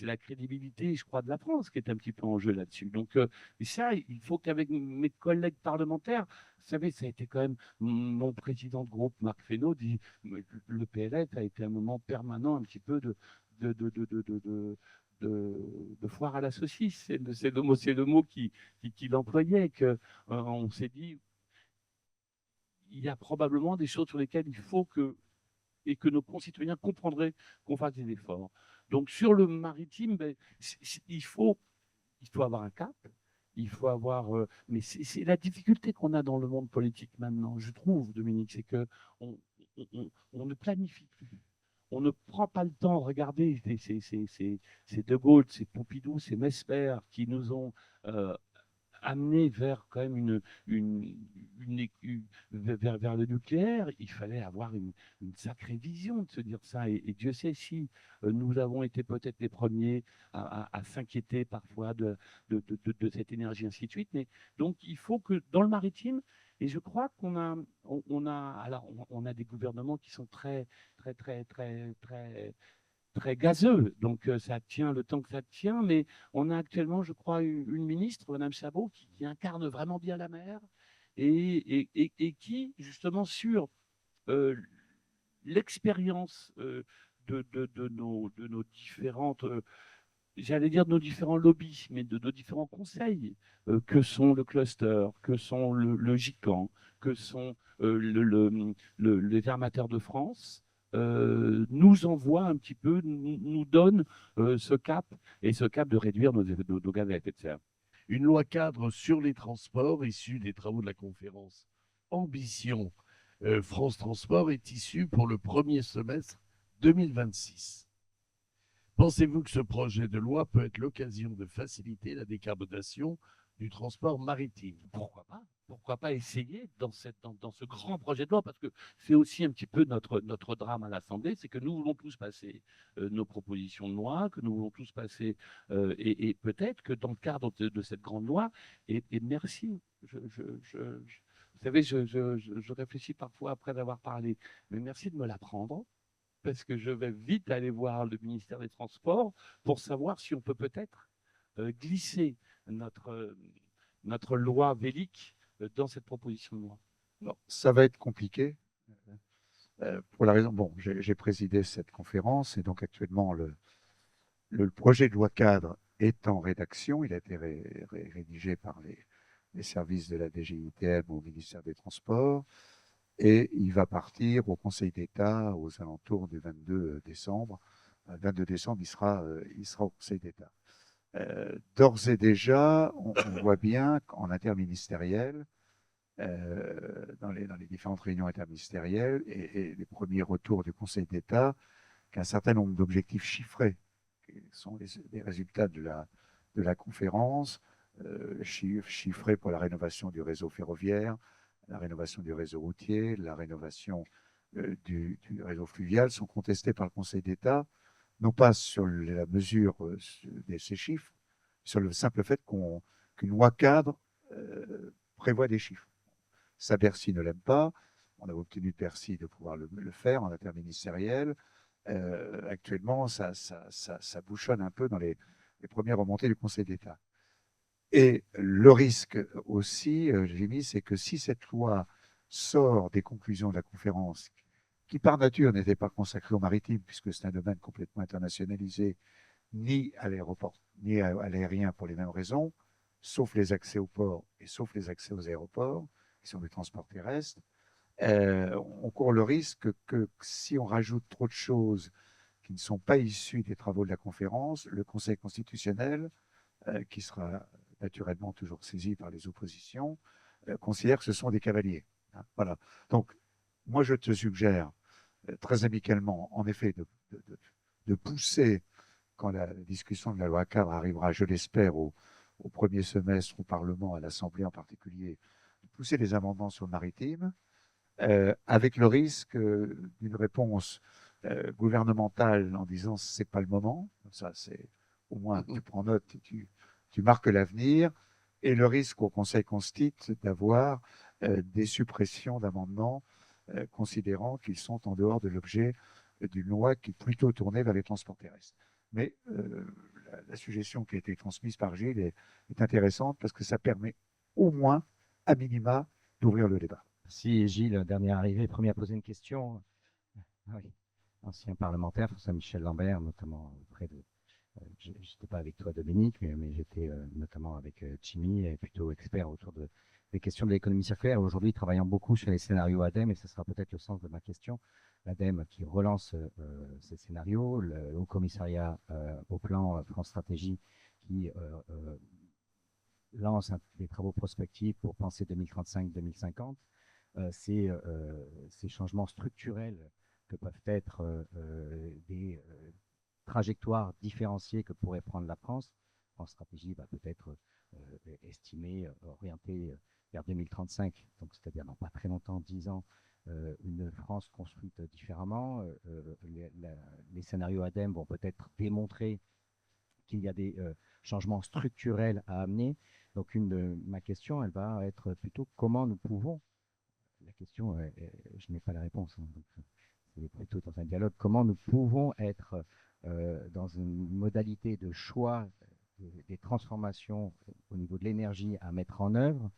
la crédibilité, je crois, de la France qui est un petit peu en jeu là-dessus. Donc, ça, il faut qu'avec mes collègues parlementaires, vous savez, ça a été quand même mon président de groupe, Marc Fesneau, dit le PLF a été un moment permanent, un petit peu de, de, de, de, de, de de foire à la saucisse, c'est le mot qu'il employait, que on s'est dit, il y a probablement des choses sur lesquelles il faut et que nos concitoyens comprendraient qu'on fasse des efforts. Donc sur le maritime, ben, il faut avoir un cap, il faut avoir. Mais c'est la difficulté qu'on a dans le monde politique maintenant, je trouve, Dominique, c'est que on ne planifie plus. On ne prend pas le temps. Regardez, c'est De Gaulle, c'est Pompidou, c'est Mesmer qui nous ont amené vers quand même vers le nucléaire. Il fallait avoir une sacrée vision de se dire ça. Et Dieu sait si nous avons été peut-être les premiers à s'inquiéter parfois de cette énergie, ainsi de suite. Mais donc, il faut que dans le maritime, et je crois on a des gouvernements qui sont très, très, très, très, très très gazeux, donc ça tient le temps que ça tient, mais on a actuellement, je crois, une ministre, Madame Chabot, qui incarne vraiment bien la mer et qui, justement, sur l'expérience de nos différentes, j'allais dire de nos différents lobbies, mais de nos différents conseils, que sont le cluster, que sont le GICAN, que sont les armateurs de France, nous envoie un petit peu, nous donne ce cap, et ce cap de réduire nos gaz à effet de serre. Une loi cadre sur les transports issue des travaux de la conférence Ambition France Transport est issue pour le premier semestre 2026. Pensez-vous que ce projet de loi peut être l'occasion de faciliter la décarbonation du transport maritime? Pourquoi pas? Pourquoi pas essayer dans ce grand projet de loi? Parce que c'est aussi un petit peu notre drame à l'Assemblée, c'est que nous voulons tous passer nos propositions de loi, que nous voulons tous passer, et peut-être que dans le cadre de cette grande loi, et merci, vous savez, je réfléchis parfois après avoir parlé, mais merci de me l'apprendre, parce que je vais vite aller voir le ministère des Transports pour savoir si on peut peut-être glisser notre loi Vélic dans cette proposition de loi. Alors, ça va être compliqué. Pour la raison, bon, j'ai présidé cette conférence et donc actuellement le projet de loi cadre est en rédaction. Il a été rédigé par les services de la DGITM au ministère des Transports et il va partir au Conseil d'État aux alentours du 22 décembre. Le 22 décembre, il sera au Conseil d'État. D'ores et déjà, on voit bien qu'en interministériel, dans les différentes réunions interministérielles et les premiers retours du Conseil d'État, qu'un certain nombre d'objectifs chiffrés, qui sont les résultats de la conférence, chiffrés pour la rénovation du réseau ferroviaire, la rénovation du réseau routier, la rénovation du réseau fluvial, sont contestés par le Conseil d'État, non pas sur la mesure de ces chiffres, sur le simple fait qu'une loi cadre prévoit des chiffres. Ça, Bercy ne l'aime pas. On a obtenu de Bercy de pouvoir le faire en interministériel. Actuellement, ça bouchonne un peu dans les premières remontées du Conseil d'État. Et le risque aussi, Jimmy, c'est que si cette loi sort des conclusions de la conférence, qui par nature n'était pas consacrée au maritime, puisque c'est un domaine complètement internationalisé, ni à l'aéroport, ni à l'aérien pour les mêmes raisons, sauf les accès aux ports et sauf les accès aux aéroports, qui sont des transports terrestres, on court le risque que si on rajoute trop de choses qui ne sont pas issues des travaux de la conférence, le Conseil constitutionnel, qui sera naturellement toujours saisi par les oppositions, considère que ce sont des cavaliers. Hein, voilà. Donc, moi, je te suggère très amicalement, en effet, de pousser, quand la discussion de la loi cadre arrivera, je l'espère, au premier semestre au Parlement, à l'Assemblée en particulier, de pousser les amendements sur le maritime, avec le risque d'une réponse gouvernementale en disant c'est pas le moment. Ça, c'est au moins tu prends note et tu marques l'avenir. Et le risque au Conseil constitue d'avoir des suppressions d'amendements considérant qu'ils sont en dehors de l'objet d'une loi qui est plutôt tournée vers les transports terrestres. Mais la suggestion qui a été transmise par Gilles est intéressante parce que ça permet au moins, à minima, d'ouvrir le débat. Merci Gilles, dernier arrivé, premier à poser une question. Ah oui, ancien parlementaire, François Michel Lambert, notamment auprès de. J'étais pas avec toi Dominique, mais j'étais notamment avec Jimmy, et plutôt expert autour des questions de l'économie circulaire. Aujourd'hui, travaillant beaucoup sur les scénarios ADEME, et ce sera peut-être le sens de ma question. L'ADEME qui relance ces scénarios, le Haut Commissariat au plan France Stratégie qui lance des travaux prospectifs pour penser 2035-2050. Ces changements structurels que peuvent être des trajectoires différenciées que pourrait prendre la France. France Stratégie va peut-être estimer, orienter vers 2035, donc c'est-à-dire dans pas très longtemps, 10 ans, une France construite différemment. Les scénarios ADEME vont peut-être démontrer qu'il y a des changements structurels à amener. Donc ma question, elle va être plutôt comment nous pouvons, la question, je n'ai pas la réponse, hein, donc c'est plutôt dans un dialogue, comment nous pouvons être dans une modalité de choix des transformations au niveau de l'énergie à mettre en œuvre,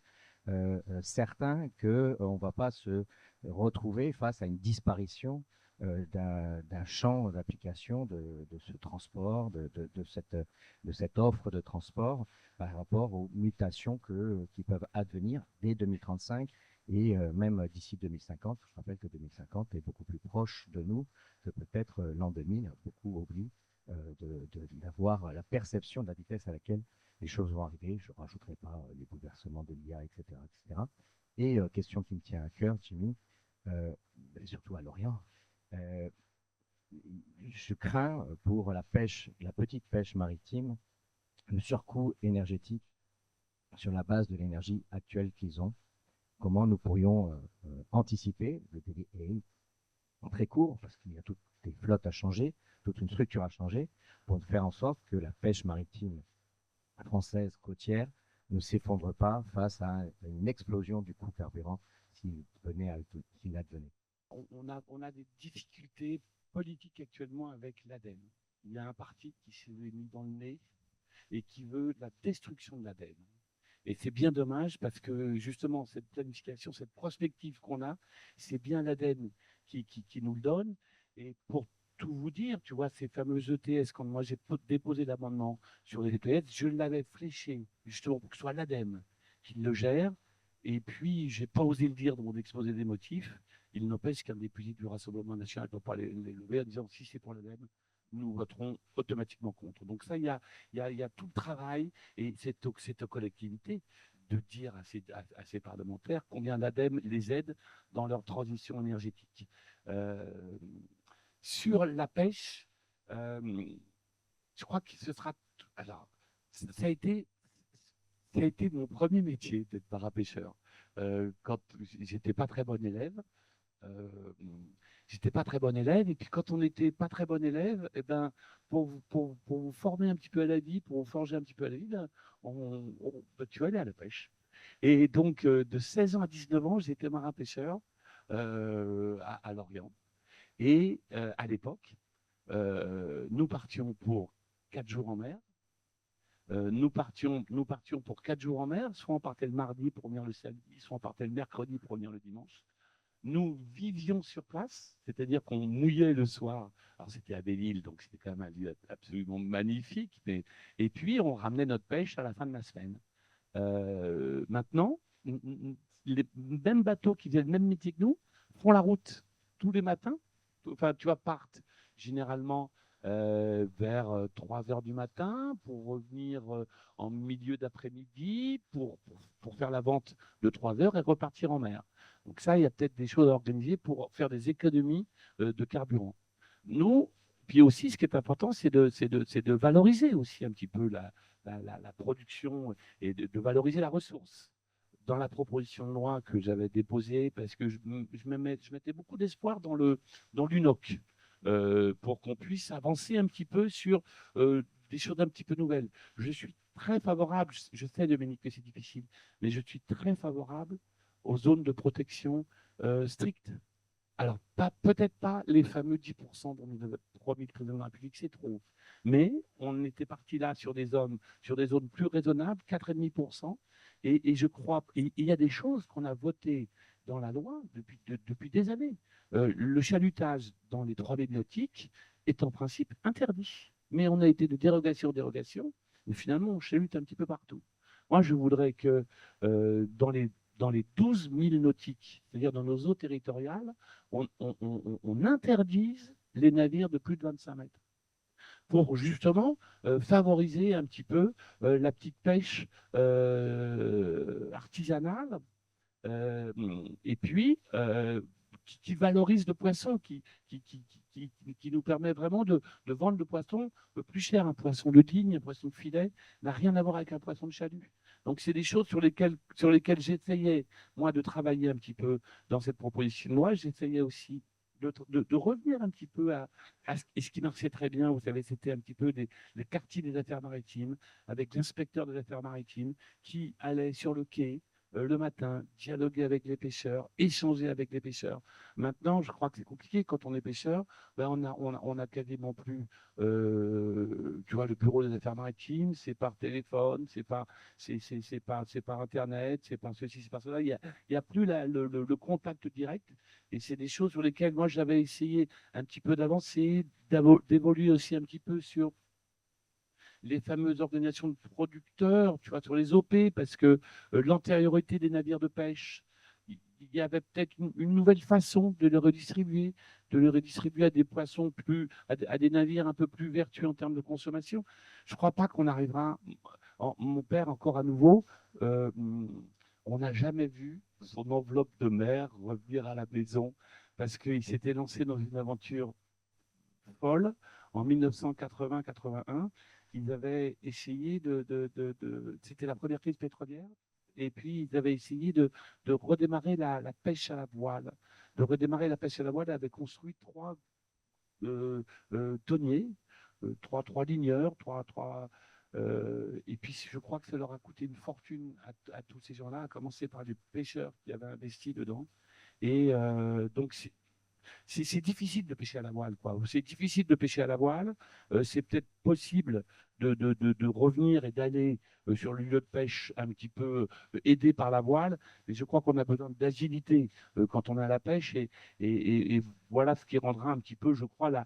certains qu'on ne va pas se retrouver face à une disparition d'un champ d'application de ce transport, de cette offre de transport par rapport aux mutations qui peuvent advenir dès 2035 et même d'ici 2050. Je rappelle que 2050 est beaucoup plus proche de nous que peut-être l'an 2000. Beaucoup oublient d'avoir la perception de la vitesse à laquelle les choses vont arriver. Je ne rajouterai pas les bouleversements de l'IA, etc., etc. Et question qui me tient à cœur, Jimmy, surtout à Lorient, je crains pour la pêche, la petite pêche maritime, le surcoût énergétique sur la base de l'énergie actuelle qu'ils ont. Comment nous pourrions anticiper, le délai est très court parce qu'il y a toutes des flottes à changer, toute une structure à changer, pour faire en sorte que la pêche maritime française côtière ne s'effondre pas face à une explosion du coût carburant s'il advenait. On a des difficultés politiques actuellement avec l'ADEME. Il y a un parti qui s'est mis dans le nez et qui veut la destruction de l'ADEME. Et c'est bien dommage parce que justement, cette planification, cette prospective qu'on a, c'est bien l'ADEME qui nous le donne. Et pour tout vous dire, tu vois, ces fameux ETS, quand moi j'ai déposé l'amendement sur les ETS, je l'avais fléché justement pour que ce soit l'ADEME qui le gère. Et puis, je n'ai pas osé le dire dans mon exposé des motifs. Il n'empêche qu'un député du Rassemblement national ne doit pas les lever en disant si c'est pour l'ADEME, nous voterons automatiquement contre. Donc ça, il y a tout le travail et c'est aux collectivités de dire à ces parlementaires combien l'ADEME les aide dans leur transition énergétique. Sur la pêche, je crois que ce sera... Alors, ça a été mon premier métier d'être parapêcheur. Quand j'étais pas très bon élève, j'étais pas très bon élève, et puis quand on n'était pas très bon élève, eh ben, pour vous former un petit peu à la vie, pour vous forger un petit peu à la vie, ben, tu allais à la pêche. Et donc, de 16 ans à 19 ans, j'étais marin-pêcheur à Lorient. Et à l'époque, nous partions pour 4 jours en mer. Nous partions pour 4 jours en mer. Soit on partait le mardi pour venir le samedi, soit on partait le mercredi pour venir le dimanche. Nous vivions sur place, c'est-à-dire qu'on mouillait le soir. Alors c'était à Belle-Île, donc c'était quand même un lieu absolument magnifique. Et puis on ramenait notre pêche à la fin de la semaine. Maintenant, les mêmes bateaux qui faisaient le même métier que nous font la route tous les matins. Enfin, tu vois, partent généralement vers 3 heures du matin pour revenir en milieu d'après-midi pour faire la vente de 3 heures et repartir en mer. Donc ça, il y a peut-être des choses à organiser pour faire des économies de carburant. Nous, puis aussi, ce qui est important, c'est de valoriser aussi un petit peu la production et de valoriser la ressource. Dans la proposition de loi que j'avais déposée, parce que je mettais beaucoup d'espoir dans l'UNOC, pour qu'on puisse avancer un petit peu sur des choses un petit peu nouvelles. Je suis très favorable, je sais Dominique que c'est difficile, mais je suis très favorable aux zones de protection strictes. Alors, peut-être pas les fameux 10% dont nous avons promis le président de la République, c'est trop. Mais on était parti là sur des zones plus raisonnables, 4,5%. Et je crois, il y a des choses qu'on a votées dans la loi depuis des années. Le chalutage dans les 3 milieux nautiques est en principe interdit. Mais on a été de dérogation en dérogation, et finalement, on chalute un petit peu partout. Moi, je voudrais que dans les 12 milles nautiques, c'est-à-dire dans nos eaux territoriales, on interdise les navires de plus de 25 mètres pour justement favoriser un petit peu la petite pêche artisanale euh, et puis qui valorise le poisson, qui nous permet vraiment de vendre le poisson plus cher. Un poisson de digne, un poisson de filet n'a rien à voir avec un poisson de chalut. Donc, c'est des choses sur lesquelles j'essayais, moi, de travailler un petit peu dans cette proposition de loi. J'essayais aussi de revenir un petit peu à ce qui marchait très bien. Vous savez, c'était un petit peu les quartiers des affaires maritimes, avec l'inspecteur des affaires maritimes qui allait sur le quai le matin, dialoguer avec les pêcheurs, échanger avec les pêcheurs. Maintenant, je crois que c'est compliqué quand on est pêcheur. Ben, on a quasiment plus, tu vois, le bureau des affaires maritimes, c'est par téléphone, c'est par Internet, c'est par ceci, c'est par cela. Il y a plus le contact direct. Et c'est des choses sur lesquelles moi j'avais essayé un petit peu d'avancer, d'évoluer aussi un petit peu sur les fameuses organisations de producteurs, tu vois, sur les OP, parce que l'antériorité des navires de pêche, il y avait peut-être une nouvelle façon de les redistribuer à des poissons à des navires un peu plus vertueux en termes de consommation. Je ne crois pas qu'on arrivera. Mon père, encore à nouveau, euh, on n'a jamais vu son enveloppe de mer revenir à la maison parce qu'il s'était lancé dans une aventure folle en 1980-81. Ils avaient essayé c'était la première crise pétrolière, et puis ils avaient essayé de redémarrer la pêche à la voile. De redémarrer la pêche à la voile, ils avaient construit 3 tonniers, trois ligneurs, et puis je crois que ça leur a coûté une fortune à tous ces gens-là, à commencer par les pêcheurs qui avaient investi dedans. Et donc, c'est difficile de pêcher à la voile, quoi. C'est difficile de pêcher à la voile. C'est peut-être possible de revenir et d'aller sur le lieu de pêche un petit peu aidé par la voile. Mais je crois qu'on a besoin d'agilité quand on est à la pêche. Et voilà ce qui rendra un petit peu, je crois, la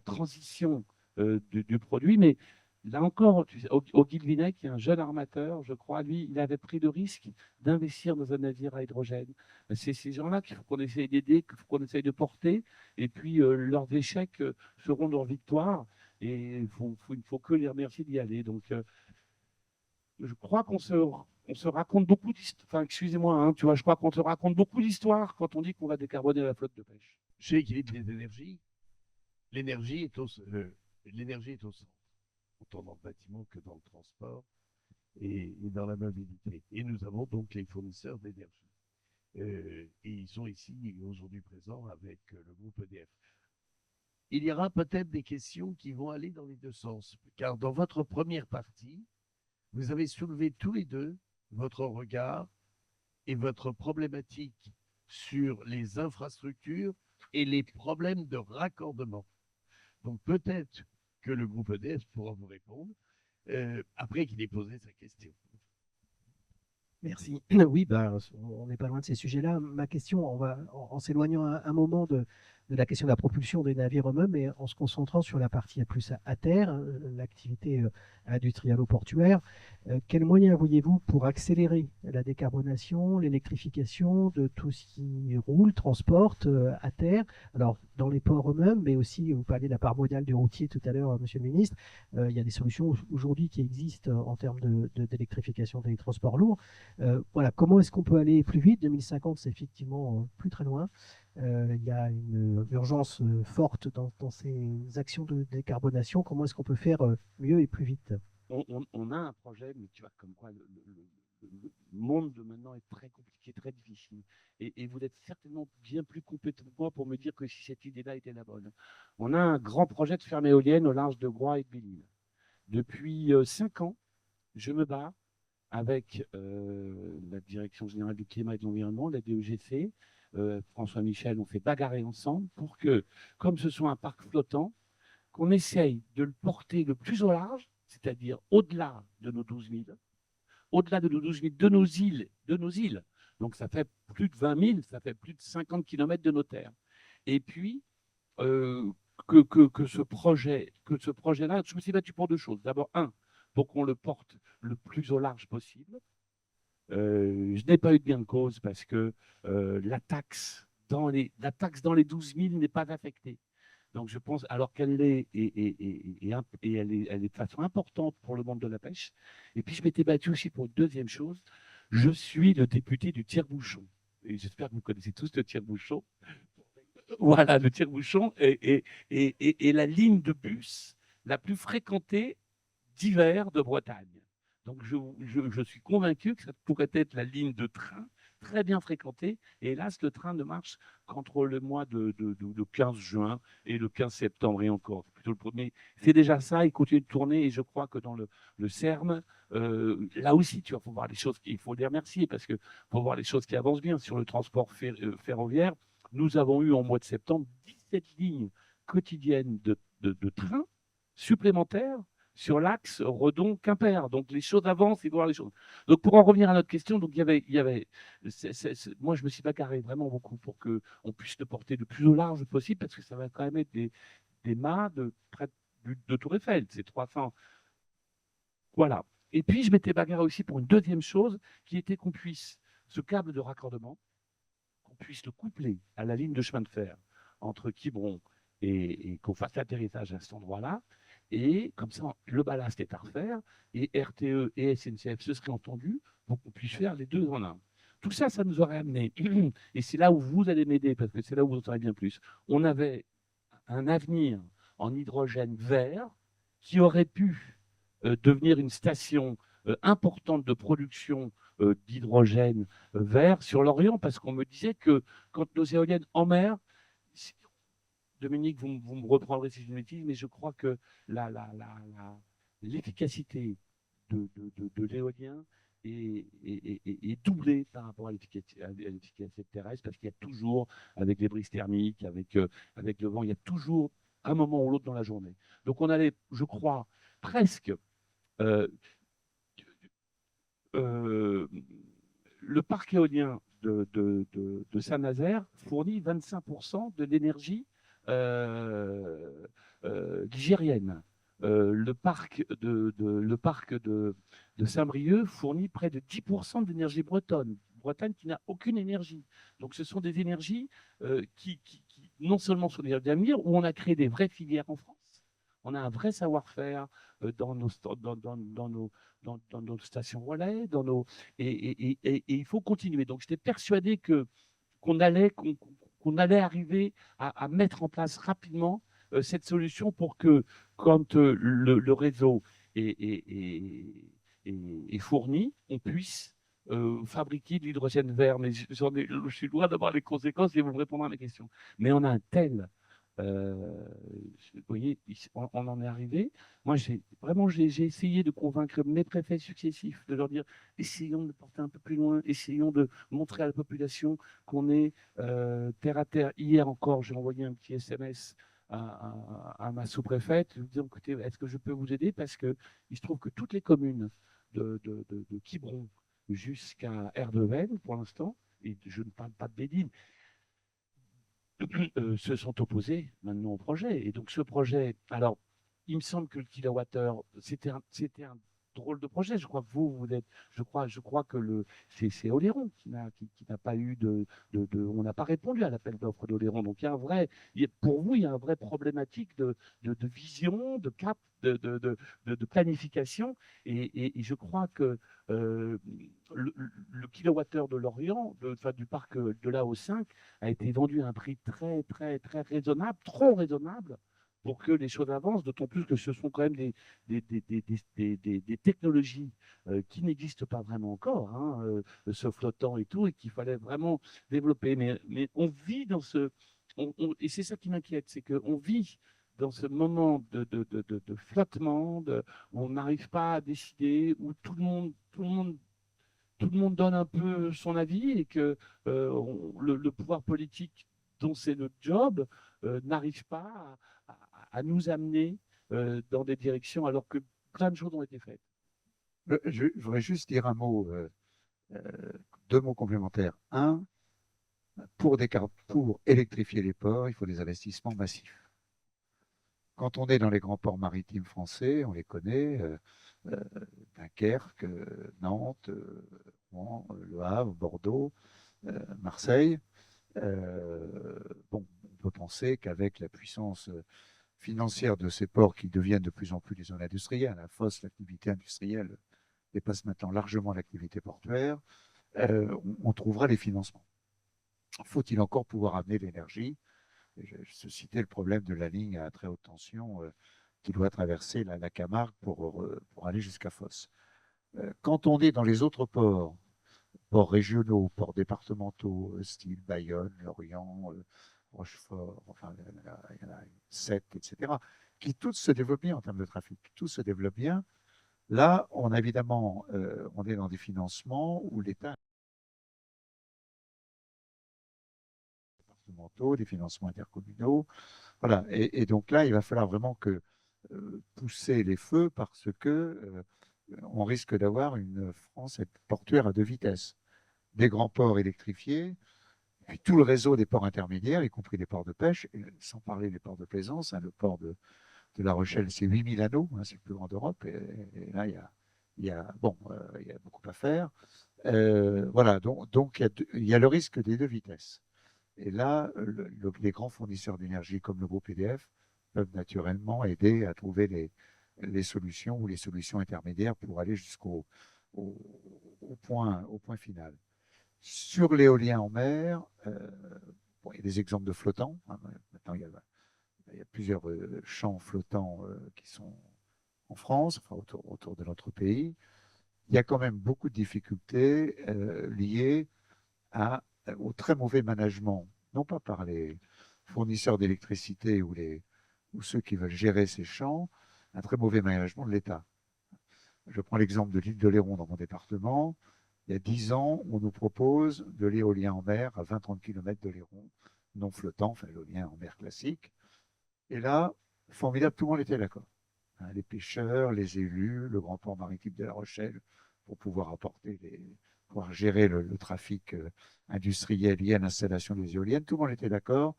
transition du produit. Mais là encore, tu sais, au Guilvinec, il y a un jeune armateur, je crois, lui, il avait pris le risque d'investir dans un navire à hydrogène. C'est ces gens-là qu'il faut qu'on essaye d'aider, qu'il faut qu'on essaye de porter, et puis leurs échecs seront leurs victoires, et il ne faut que les remercier d'y aller. Donc, je crois qu'on se raconte beaucoup d'histoires, enfin, excusez-moi, hein, tu vois, je crois qu'on se raconte beaucoup d'histoires quand on dit qu'on va décarboner la flotte de pêche. Chez Équilibre des énergies, l'énergie est l'énergie est au centre, autant dans le bâtiment que dans le transport et dans la mobilité. Et nous avons donc les fournisseurs d'énergie. Et ils sont ici aujourd'hui présents avec le groupe EDF. Il y aura peut-être des questions qui vont aller dans les deux sens, car dans votre première partie, Vous avez soulevé tous les deux votre regard et votre problématique sur les infrastructures et les problèmes de raccordement. Donc peut-être que le groupe EDF pourra vous répondre après qu'il ait posé sa question. Merci. Oui, ben, on n'est pas loin de ces sujets-là. Ma question, en s'éloignant un moment de la question de la propulsion des navires eux-mêmes, mais en se concentrant sur la partie plus à terre, l'activité industrialo-portuaire, quels moyens voyez-vous pour accélérer la décarbonation, l'électrification de tout ce qui roule, transporte à terre? Alors, dans les ports eux-mêmes, mais aussi, vous parliez de la part modale du routier tout à l'heure, Monsieur le Ministre, il y a des solutions aujourd'hui qui existent en termes d'électrification des transports lourds. Voilà, comment est-ce qu'on peut aller plus vite? 2050, c'est effectivement plus très loin. Il y a une urgence forte dans ces actions de décarbonation. Comment est-ce qu'on peut faire mieux et plus vite? On a un projet, mais tu vois, comme quoi le monde de maintenant est très compliqué, très difficile. Et vous êtes certainement bien plus compétent que moi pour me dire que si cette idée-là était la bonne. On a un grand projet de ferme éolienne au large de Groix et de Belle-Île. Depuis 5 ans, je me bats avec la Direction générale du climat et de l'environnement, la DEGC, François Michel, on fait bagarrer ensemble pour que, comme ce soit un parc flottant, qu'on essaye de le porter le plus au large, c'est-à-dire au-delà de nos 12 000, au-delà de nos 12 000, de nos îles. Donc ça fait plus de 20 000, ça fait plus de 50 km de nos terres. Et puis, que ce projet-là, je me suis battu pour 2 choses. D'abord, pour qu'on le porte le plus au large possible. Je n'ai pas eu de gain de cause parce que la taxe dans les 12 000 n'est pas affectée. Donc je pense, alors qu'elle l'est, et elle est de façon importante pour le monde de la pêche. Et puis je m'étais battu aussi pour une deuxième chose. Je suis le député du tire-bouchon. Et j'espère que vous connaissez tous le tire-bouchon. Voilà, le tire-bouchon est la ligne de bus la plus fréquentée d'hiver de Bretagne. Donc je suis convaincu que ça pourrait être la ligne de train très bien fréquentée. Et hélas, le train ne marche qu'entre le mois de 15 juin et le 15 septembre et encore. Plutôt le premier. C'est déjà ça, il continue de tourner et je crois que dans le CERM, là aussi, tu vois, faut voir les choses, il faut les remercier parce que faut voir les choses qui avancent bien sur le transport ferroviaire. Nous avons eu en mois de septembre 17 lignes quotidiennes de trains supplémentaires sur l'axe Redon-Quimper. Donc les choses avancent, il faut voir les choses. Donc pour en revenir à notre question, donc moi je me suis bagarré vraiment beaucoup pour qu'on puisse le porter le plus au large possible parce que ça va quand même être des mâts de près de Tour Eiffel, c'est 300. Voilà. Et puis je m'étais bagarré aussi pour une deuxième chose qui était qu'on puisse, ce câble de raccordement, qu'on puisse le coupler à la ligne de chemin de fer entre Quiberon et qu'on fasse l'atterrissage à cet endroit-là. Et comme ça, le ballast est à refaire, et RTE et SNCF se seraient entendus pour qu'on puisse faire les deux en un. Tout ça, ça nous aurait amené, et c'est là où vous allez m'aider, parce que c'est là où vous en saurez bien plus, on avait un avenir en hydrogène vert qui aurait pu devenir une station importante de production d'hydrogène vert sur l'Orient, parce qu'on me disait que quand nos éoliennes en mer, Dominique, vous me reprendrez si je ne bêtise, mais je crois que l'efficacité de l'éolien est doublée par rapport à l'efficacité terrestre, parce qu'il y a toujours, avec les brises thermiques, avec le vent, il y a toujours un moment ou l'autre dans la journée. Donc on allait, je crois, presque... le parc éolien de Saint-Nazaire fournit 25% de l'énergie ligérienne. Le parc de Saint-Brieuc fournit près de 10% d'énergie bretonne. Bretagne qui n'a aucune énergie. Donc ce sont des énergies qui non seulement sont des énergies d'avenir, où on a créé des vraies filières en France. On a un vrai savoir-faire dans nos stations relais, et il faut continuer. Donc j'étais persuadé qu'on allait arriver à mettre en place rapidement cette solution pour que, quand le réseau est fourni, on puisse fabriquer de l'hydrogène vert. Mais je suis loin d'avoir les conséquences et vous me répondrez à mes questions. Mais on a un tel Vous voyez, on en est arrivé. Moi, j'ai essayé de convaincre mes préfets successifs, de leur dire, essayons de porter un peu plus loin, essayons de montrer à la population qu'on est terre à terre. Hier encore, j'ai envoyé un petit SMS à ma sous-préfète, lui disant, écoutez, est-ce que je peux vous aider? Parce que il se trouve que toutes les communes de Quiberon jusqu'à Erdeven, pour l'instant, et je ne parle pas de Bédine, se sont opposés maintenant au projet. Et donc ce projet, alors, il me semble que le kilowattheure, c'était un drôle de projet. Je crois que vous êtes, je crois que c'est Oléron qui n'a pas eu on n'a pas répondu à l'appel d'offres d'Oléron. Donc il y a un vrai, pour vous, il y a un vrai problématique de vision, de cap, de planification. Et je crois que le kilowattheure de Lorient, enfin, du parc de l'AO5, a été vendu à un prix très, très, très raisonnable, trop raisonnable pour que les choses avancent, d'autant plus que ce sont quand même des technologies qui n'existent pas vraiment encore, hein, ce flottant et tout, et qu'il fallait vraiment développer. Mais on vit dans et c'est ça qui m'inquiète, c'est qu'on vit dans ce moment de flottement, où on n'arrive pas à décider, où tout le monde donne un peu son avis et que le pouvoir politique, dont c'est notre job, n'arrive pas à nous amener dans des directions alors que plein de choses ont été faites. Je voudrais juste dire un mot, deux mots complémentaires. Un, pour électrifier les ports, il faut des investissements massifs. Quand on est dans les grands ports maritimes français, on les connaît, Dunkerque, Nantes, Rouen, Le Havre, Bordeaux, Marseille. Bon, on peut penser qu'avec la puissance financière de ces ports qui deviennent de plus en plus des zones industrielles, la fosse, l'activité industrielle dépasse maintenant largement l'activité portuaire, on trouvera les financements. Faut-il encore pouvoir amener l'énergie? Je citais le problème de la ligne à très haute tension qui doit traverser la Camargue pour aller jusqu'à Fos. Quand on est dans les autres ports, ports régionaux, ports départementaux, style Bayonne, Lorient, Rochefort, enfin, il y en a 7, etc., qui tous se développent bien en termes de trafic, tous se développent bien. Là, évidemment, on est dans des financements où l'État départementaux, des financements intercommunaux. Voilà. Et donc là, il va falloir vraiment pousser les feux parce que on risque d'avoir une France portuaire à deux vitesses. Des grands ports électrifiés, et tout le réseau des ports intermédiaires, y compris les ports de pêche, sans parler des ports de plaisance. Hein, le port de La Rochelle, c'est 8000 anneaux, hein, c'est le plus grand d'Europe. Et là, il y a beaucoup à faire. Voilà, donc il y a le risque des deux vitesses. Et là, les grands fournisseurs d'énergie comme le groupe EDF peuvent naturellement aider à trouver les solutions ou les solutions intermédiaires pour aller au point final. Sur l'éolien en mer, bon, il y a des exemples de flottants. Hein, maintenant, il y a plusieurs champs flottants qui sont en France, enfin, autour de notre pays. Il y a quand même beaucoup de difficultés liées au très mauvais management, non pas par les fournisseurs d'électricité ou ceux qui veulent gérer ces champs, un très mauvais management de l'État. Je prends l'exemple de l'île d'Oléron dans mon département. Il y a 10 ans, on nous propose de l'éolien en mer à 20-30 km d'Oléron, non flottant, enfin l'éolien en mer classique. Et là, formidable, tout le monde était d'accord. Hein, les pêcheurs, les élus, le grand port maritime de La Rochelle, pour pouvoir pouvoir gérer le trafic industriel lié à l'installation des éoliennes. Tout le monde était d'accord.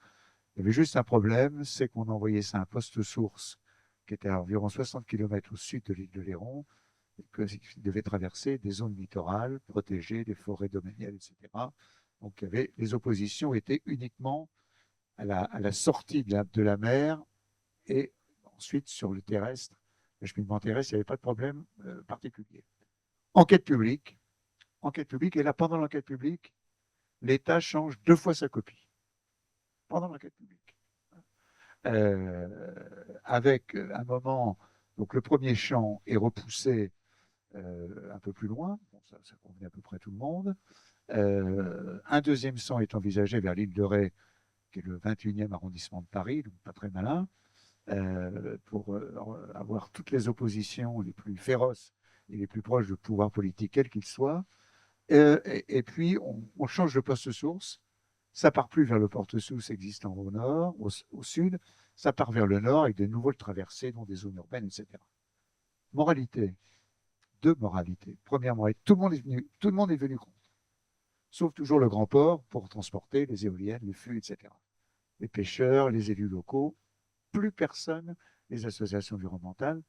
Il y avait juste un problème, c'est qu'on envoyait ça à un poste source qui était à environ 60 km au sud de l'île de Léron, et qu'il devait traverser des zones littorales protégées, des forêts domaniales, etc. Donc les oppositions étaient uniquement à la sortie de la mer et ensuite sur le terrestre. Le cheminement terrestre, il n'y avait pas de problème particulier. Enquête publique, et là, pendant l'enquête publique, l'État change 2 fois sa copie. Pendant l'enquête publique. Avec un moment, donc le premier champ est repoussé un peu plus loin, bon, ça convenait à peu près tout le monde. Un deuxième champ est envisagé vers l'île de Ré, qui est le 21e arrondissement de Paris, donc pas très malin, pour avoir toutes les oppositions les plus féroces et les plus proches du pouvoir politique, quel qu'il soit. Et puis, on change de poste source. Ça part plus vers le porte-sous existant au nord, au sud. Ça part vers le nord avec de nouvelles traversées, dont des zones urbaines, etc. Moralité. Deux moralités. Première moralité, tout le monde est venu contre. Sauf toujours le grand port pour transporter les éoliennes, les flux, etc. Les pêcheurs, les élus locaux, plus personne, les associations environnementales,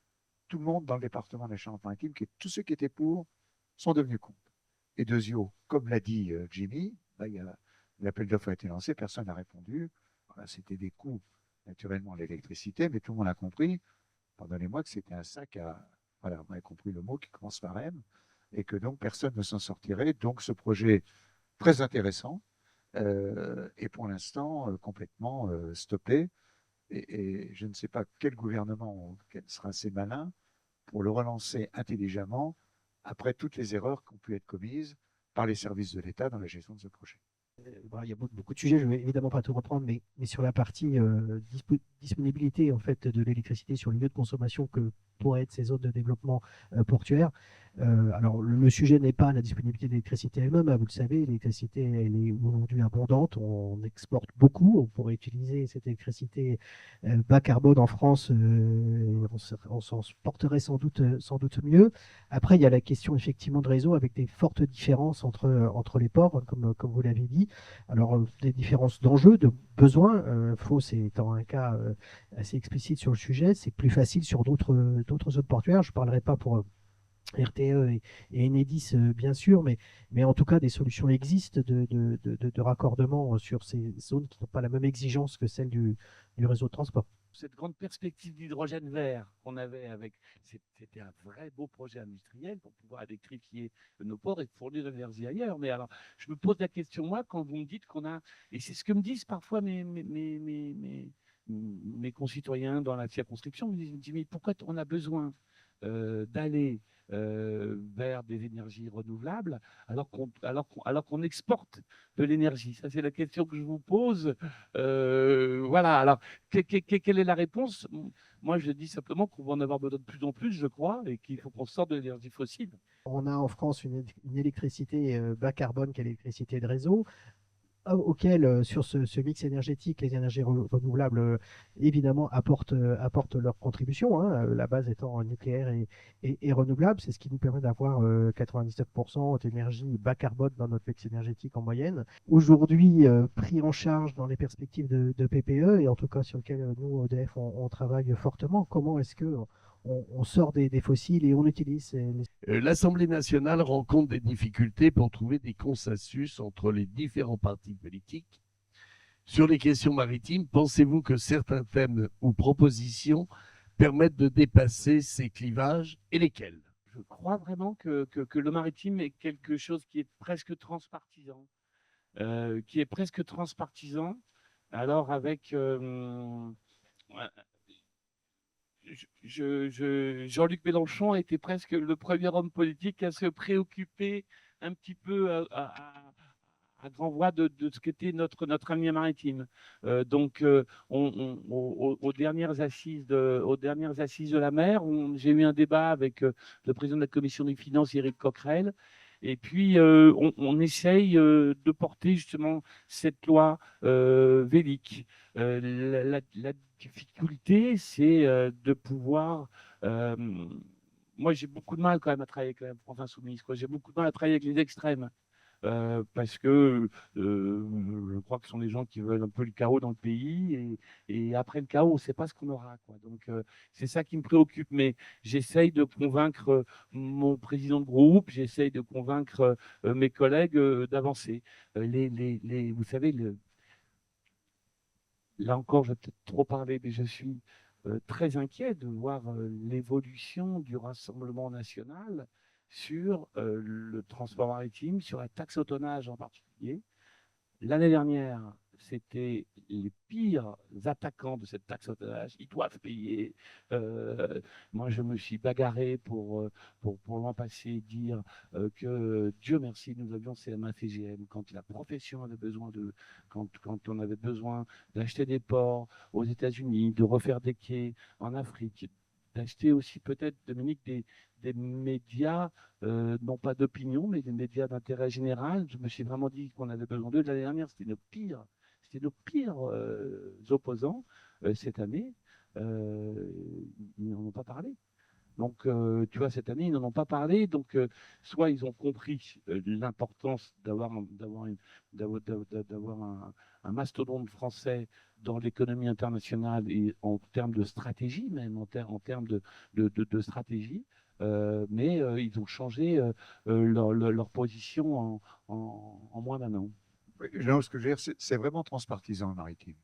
tout le monde dans le département de la Charente-Maritime, tous ceux qui étaient pour, sont devenus contre. Et Dezio, comme l'a dit Jimmy, l'appel d'offres a été lancé, personne n'a répondu. Voilà, c'était des coûts, naturellement, l'électricité, mais tout le monde a compris, pardonnez-moi, que c'était un sac à... Voilà, on a compris le mot qui commence par M, et que donc personne ne s'en sortirait. Donc ce projet très intéressant est pour l'instant complètement stoppé. Et je ne sais pas quel gouvernement sera assez malin pour le relancer intelligemment après toutes les erreurs qui ont pu être commises par les services de l'État dans la gestion de ce projet. Il y a beaucoup de sujets, je ne vais évidemment pas tout reprendre, mais sur la partie disponibilité en fait, de l'électricité sur les lieux de consommation que pourraient être ces zones de développement portuaire. Alors, le sujet n'est pas la disponibilité d'électricité elle-même, hein, vous le savez, l'électricité elle est aujourd'hui abondante, on exporte beaucoup, on pourrait utiliser cette électricité bas carbone en France, on s'en porterait sans doute mieux. Après, il y a la question effectivement de réseau avec des fortes différences entre les ports, comme vous l'avez dit. Alors, des différences d'enjeux, de besoins. Fos étant un cas assez explicite sur le sujet, c'est plus facile sur d'autres zones portuaires. Je ne parlerai pas pour RTE et Enedis, bien sûr, mais en tout cas, des solutions existent de raccordement sur ces zones qui n'ont pas la même exigence que celle du réseau de transport. Cette grande perspective d'hydrogène vert qu'on avait avec, c'était un vrai beau projet industriel pour pouvoir électrifier nos ports et fournir de l'énergie ailleurs. Mais alors, je me pose la question, moi, quand vous me dites qu'on a, et c'est ce que me disent parfois mes concitoyens dans la circonscription, ils me disent, mais pourquoi on a besoin d'aller vers des énergies renouvelables alors qu'on exporte de l'énergie? Ça, c'est la question que je vous pose. Voilà. Alors, quelle est la réponse? Moi, je dis simplement qu'on va en avoir besoin de plus en plus, je crois, et qu'il faut qu'on sorte de l'énergie fossile. On a en France une électricité bas carbone qui est l'électricité de réseau, auquel, sur ce mix énergétique, les énergies renouvelables, évidemment, apportent leur contribution, hein, la base étant nucléaire et renouvelable. C'est ce qui nous permet d'avoir 99% d'énergie bas carbone dans notre mix énergétique en moyenne. Aujourd'hui, pris en charge dans les perspectives de PPE, et en tout cas sur lequel nous, EDF, on travaille fortement. Comment est-ce que on sort des fossiles et on utilise L'Assemblée nationale rencontre des difficultés pour trouver des consensus entre les différents partis politiques. Sur les questions maritimes, pensez-vous que certains thèmes ou propositions permettent de dépasser ces clivages, et lesquels? Je crois vraiment que le maritime est quelque chose qui est presque transpartisan. Alors avec... Jean-Luc Mélenchon était presque le premier homme politique à se préoccuper un petit peu à grand voix de ce qu'était notre avenir maritime. Aux dernières assises de la mer, j'ai eu un débat avec le président de la commission des finances, Éric Coquerel. Et puis, on essaye de porter justement cette loi Vélic. La difficulté, c'est de pouvoir... moi, j'ai beaucoup de mal quand même à travailler avec la France Insoumise. J'ai beaucoup de mal à travailler avec les extrêmes. Parce que je crois que ce sont des gens qui veulent un peu le chaos dans le pays, et après le chaos, on ne sait pas ce qu'on aura, quoi. Donc c'est ça qui me préoccupe, mais j'essaye de convaincre mon président de groupe, j'essaye de convaincre mes collègues d'avancer. Vous savez, là encore, je vais peut-être trop parler, mais je suis très inquiet de voir l'évolution du Rassemblement national sur le transport maritime, sur la taxe au tonnage en particulier. L'année dernière, c'était les pires attaquants de cette taxe au tonnage. Ils doivent payer. Moi, je me suis bagarré pour l'an passé dire que Dieu merci, nous avions CMA-CGM quand la profession avait besoin quand on avait besoin d'acheter des ports aux États-Unis, de refaire des quais en Afrique, d'acheter aussi peut-être, Dominique, des médias, non pas d'opinion, mais des médias d'intérêt général. Je me suis vraiment dit qu'on avait besoin d'eux. L'année dernière, c'était nos pires opposants. Cette année, ils n'en ont pas parlé. Donc, tu vois, cette année, ils n'en ont pas parlé. Donc, soit ils ont compris l'importance d'avoir un mastodonte français dans l'économie internationale et en termes de stratégie, même en termes de stratégie, mais ils ont changé leur position en moins d'un an. Oui, non, ce que je veux dire, c'est vraiment transpartisan le maritime.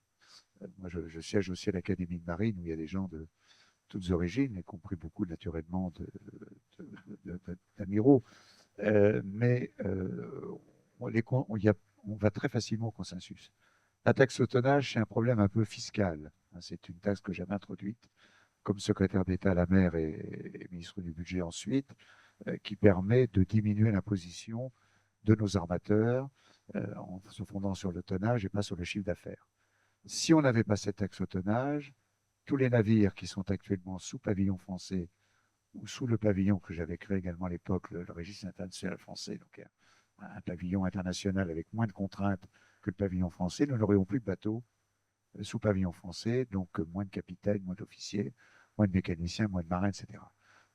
Moi, je siège aussi à l'Académie de Marine où il y a des gens de toutes origines, y compris beaucoup naturellement d'amiraux. Mais on va très facilement au consensus. La taxe au tonnage, c'est un problème un peu fiscal. C'est une taxe que j'avais introduite comme secrétaire d'État à la mer et ministre du Budget ensuite, qui permet de diminuer l'imposition de nos armateurs en se fondant sur le tonnage et pas sur le chiffre d'affaires. Si on n'avait pas cette taxe au tonnage, tous les navires qui sont actuellement sous pavillon français ou sous le pavillon que j'avais créé également à l'époque, le registre international français, donc un pavillon international avec moins de contraintes que le pavillon français, nous n'aurions plus de bateaux sous pavillon français, donc moins de capitaines, moins d'officiers, moins de mécaniciens, moins de marins, etc.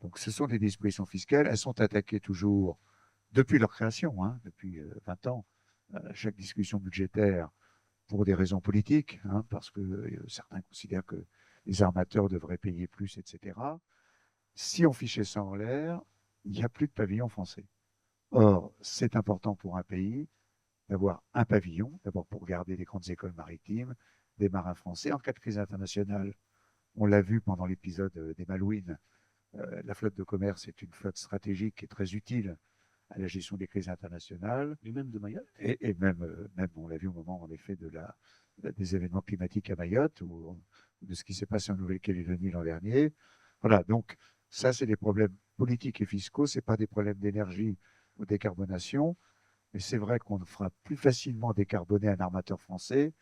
Donc ce sont des dispositions fiscales, elles sont attaquées toujours depuis leur création, depuis 20 ans, à chaque discussion budgétaire pour des raisons politiques, parce que certains considèrent que les armateurs devraient payer plus, etc. Si on fichait ça en l'air, il n'y a plus de pavillon français. Or, c'est important pour un pays d'avoir un pavillon, d'abord pour garder les grandes écoles maritimes, des marins français. En cas de crise internationale, on l'a vu pendant l'épisode des Malouines, la flotte de commerce est une flotte stratégique et très utile à la gestion des crises internationales. Et même de Mayotte. Et même, on l'a vu au moment, en effet, des événements climatiques à Mayotte ou de ce qui s'est passé en Nouvelle-Calédonie l'an dernier. Voilà, donc ça, c'est des problèmes politiques et fiscaux, ce n'est pas des problèmes d'énergie ou de décarbonation, mais c'est vrai qu'on fera plus facilement décarboner un armateur français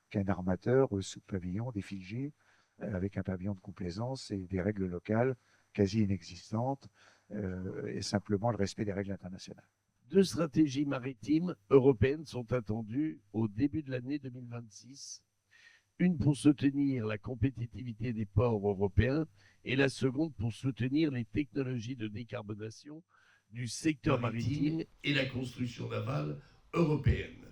qu'un armateur sous pavillon des Fidji, avec un pavillon de complaisance et des règles locales quasi inexistantes, et simplement le respect des règles internationales. 2 stratégies maritimes européennes sont attendues au début de l'année 2026. Une pour soutenir la compétitivité des ports européens et la seconde pour soutenir les technologies de décarbonation du secteur maritime et la construction navale européenne.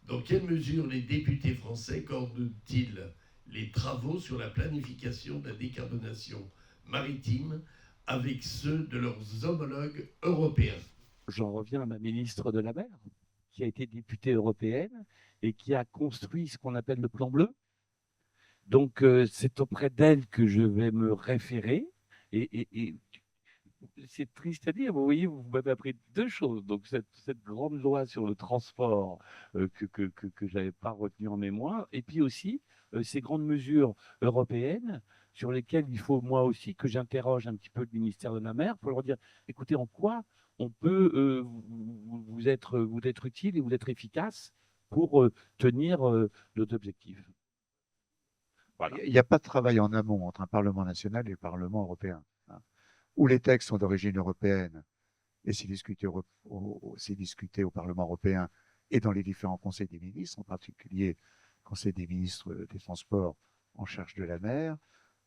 Dans quelle mesure les députés français coordonnent-ils les travaux sur la planification de la décarbonation maritime avec ceux de leurs homologues européens? J'en reviens à ma ministre de la Mer, qui a été députée européenne et qui a construit ce qu'on appelle le plan bleu. Donc, c'est auprès d'elle que je vais me référer. Et c'est triste à dire, vous voyez, vous m'avez appris 2 choses. Donc, cette grande loi sur le transport que je n'avais pas retenue en mémoire, et puis aussi ces grandes mesures européennes sur lesquelles il faut, moi aussi, que j'interroge un petit peu le ministère de la Mer pour leur dire, écoutez, en quoi on peut vous être utile et vous être efficace pour tenir nos objectifs. Voilà. Il n'y a pas de travail en amont entre un Parlement national et le Parlement européen, où les textes sont d'origine européenne et c'est discuté au Parlement européen et dans les différents conseils des ministres, en particulier le Conseil des ministres des Transports en charge de la mer,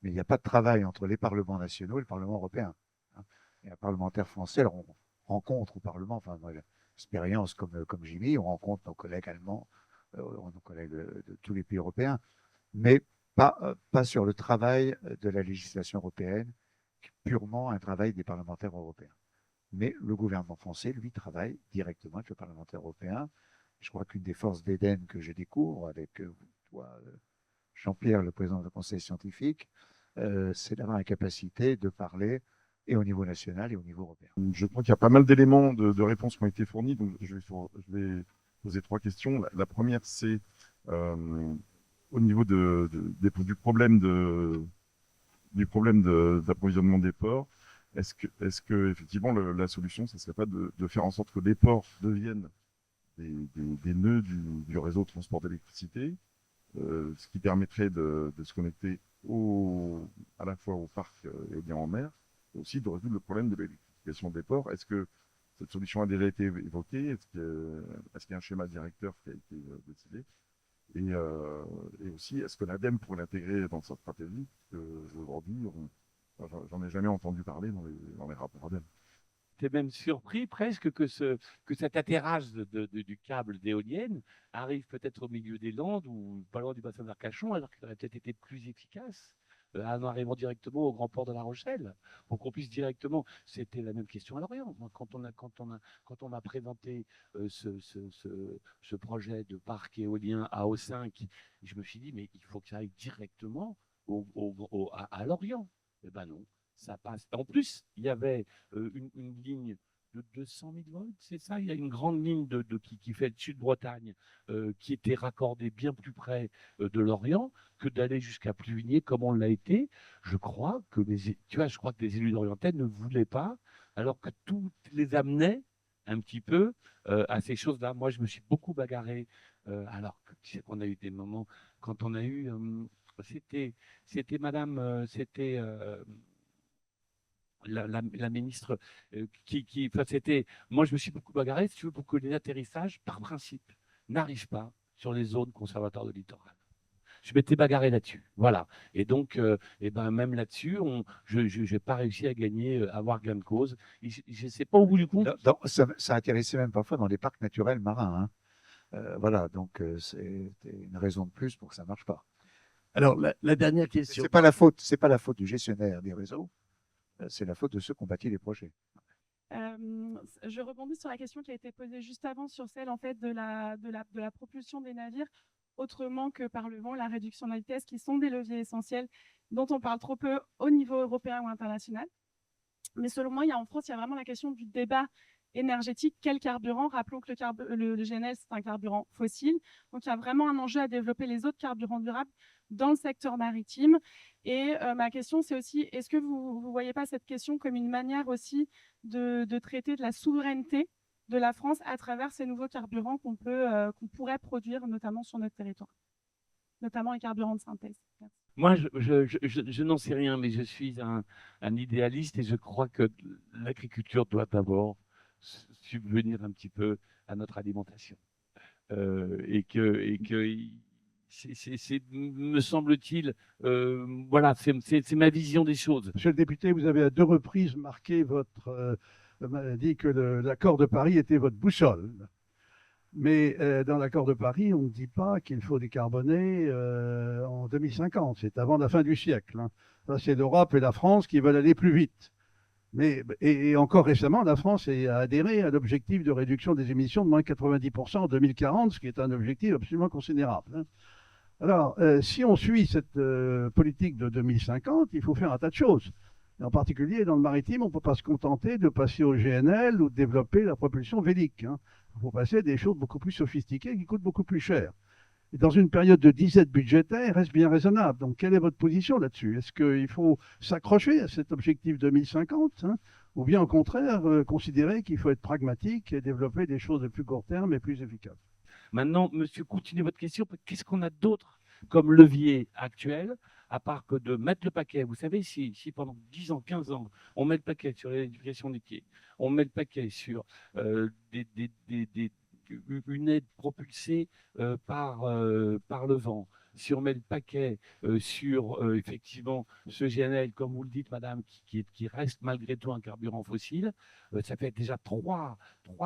mais il n'y a pas de travail entre les parlements nationaux et le Parlement européen. Et un parlementaire français, alors on rencontre au Parlement, enfin, moi, l'expérience comme Jimmy, on rencontre nos collègues allemands, nos collègues de tous les pays européens, mais pas sur le travail de la législation européenne, purement un travail des parlementaires européens. Mais le gouvernement français, lui, travaille directement avec le parlementaire européen. Je crois qu'une des forces d'Éden que je découvre avec toi, Jean-Pierre, le président du conseil scientifique, c'est d'avoir la capacité de parler et au niveau national et au niveau européen. Je crois qu'il y a pas mal d'éléments de réponses qui ont été fournis, donc je vais poser 3 questions. La première, c'est Au niveau du problème d'approvisionnement des ports, est-ce que effectivement la solution, ce serait pas de faire en sorte que les ports deviennent des nœuds du réseau de transport d'électricité, ce qui permettrait de se connecter à la fois au parc éolien en mer, et aussi de résoudre le problème de l'électrification des ports. Est-ce que cette solution a déjà été évoquée? Est-ce qu'il y a un schéma directeur qui a été décidé? Et aussi, est-ce que l'ADEME pourrait l'intégrer dans sa stratégie? Parce qu'aujourd'hui, j'en ai jamais entendu parler dans les rapports ADEME. T'es même surpris presque que cet atterrage du câble d'éolienne arrive peut-être au milieu des Landes ou pas loin du bassin d'Arcachon, alors qu'il aurait peut-être été plus efficace en arrivant directement au grand port de La Rochelle, pour qu'on puisse directement. C'était la même question à Lorient. Moi, quand on m'a présenté ce projet de parc éolien à O5, je me suis dit, mais il faut que ça aille directement à Lorient. Eh ben non, ça passe. En plus, il y avait une ligne de 200 000 volts, c'est ça? Il y a une grande ligne qui fait le sud-Bretagne, qui était raccordée bien plus près de Lorient que d'aller jusqu'à Pluvigné comme on l'a été. Je crois que je crois que les élus d'Orientais ne voulaient pas, alors que tout les amenait un petit peu à ces choses-là. Moi, je me suis beaucoup bagarré, alors que tu sais qu'on a eu des moments quand on a eu, c'était Madame, la ministre enfin, moi, je me suis beaucoup bagarré, si tu veux, pour que les atterrissages, par principe, n'arrivent pas sur les zones conservatoires de littoral. Je m'étais bagarré là-dessus, voilà. Et donc, et ben, même là-dessus, je n'ai pas réussi à gagner, à avoir gain de cause. Je ne sais pas au bout du compte. Ça atterrissait même parfois dans les parcs naturels marins, hein. Voilà, donc c'est une raison de plus pour que ça ne marche pas. Alors, la dernière question. C'est pas la faute du gestionnaire des réseaux, c'est la faute de ceux qui ont bâti les projets. Je rebondis sur la question qui a été posée juste avant sur celle en fait de la propulsion des navires autrement que par le vent, la réduction de la vitesse, qui sont des leviers essentiels dont on parle trop peu au niveau européen ou international. Mais selon moi, en France, il y a vraiment la question du débat énergétique. Quel carburant? Rappelons que le GNL, c'est un carburant fossile. Donc, il y a vraiment un enjeu à développer les autres carburants durables dans le secteur maritime. Et ma question, c'est aussi, est-ce que vous ne voyez pas cette question comme une manière aussi de traiter de la souveraineté de la France à travers ces nouveaux carburants qu'on pourrait produire, notamment sur notre territoire, notamment les carburants de synthèse? Merci. Moi, je n'en sais rien, mais je suis un idéaliste et je crois que l'agriculture doit d'abord subvenir un petit peu à notre alimentation. Et que me semble-t-il, voilà, c'est ma vision des choses. Monsieur le député, vous avez à 2 reprises dit que l'accord de Paris était votre boussole. Mais dans l'accord de Paris, on ne dit pas qu'il faut décarboner en 2050. C'est avant la fin du siècle, hein. Ça, c'est l'Europe et la France qui veulent aller plus vite. Et encore récemment, la France a adhéré à l'objectif de réduction des émissions de moins 90% en 2040, ce qui est un objectif absolument considérable, hein. Alors, si on suit cette politique de 2050, il faut faire un tas de choses. Et en particulier, dans le maritime, on ne peut pas se contenter de passer au GNL ou de développer la propulsion vélique, hein. Il faut passer à des choses beaucoup plus sophistiquées qui coûtent beaucoup plus cher. Et dans une période de disette budgétaire, reste bien raisonnable. Donc, quelle est votre position là-dessus? Est-ce qu'il faut s'accrocher à cet objectif 2050, hein, ou bien au contraire considérer qu'il faut être pragmatique et développer des choses de plus court terme et plus efficaces? Maintenant, monsieur, continuez votre question. Qu'est-ce qu'on a d'autre comme levier actuel, à part que de mettre le paquet? Vous savez, si pendant 10 ans, 15 ans, on met le paquet sur l'électrification des quais, on met le paquet sur une aide propulsée par le vent, si on met le paquet sur effectivement ce GNL, comme vous le dites, madame, qui reste malgré tout un carburant fossile, ça fait déjà trois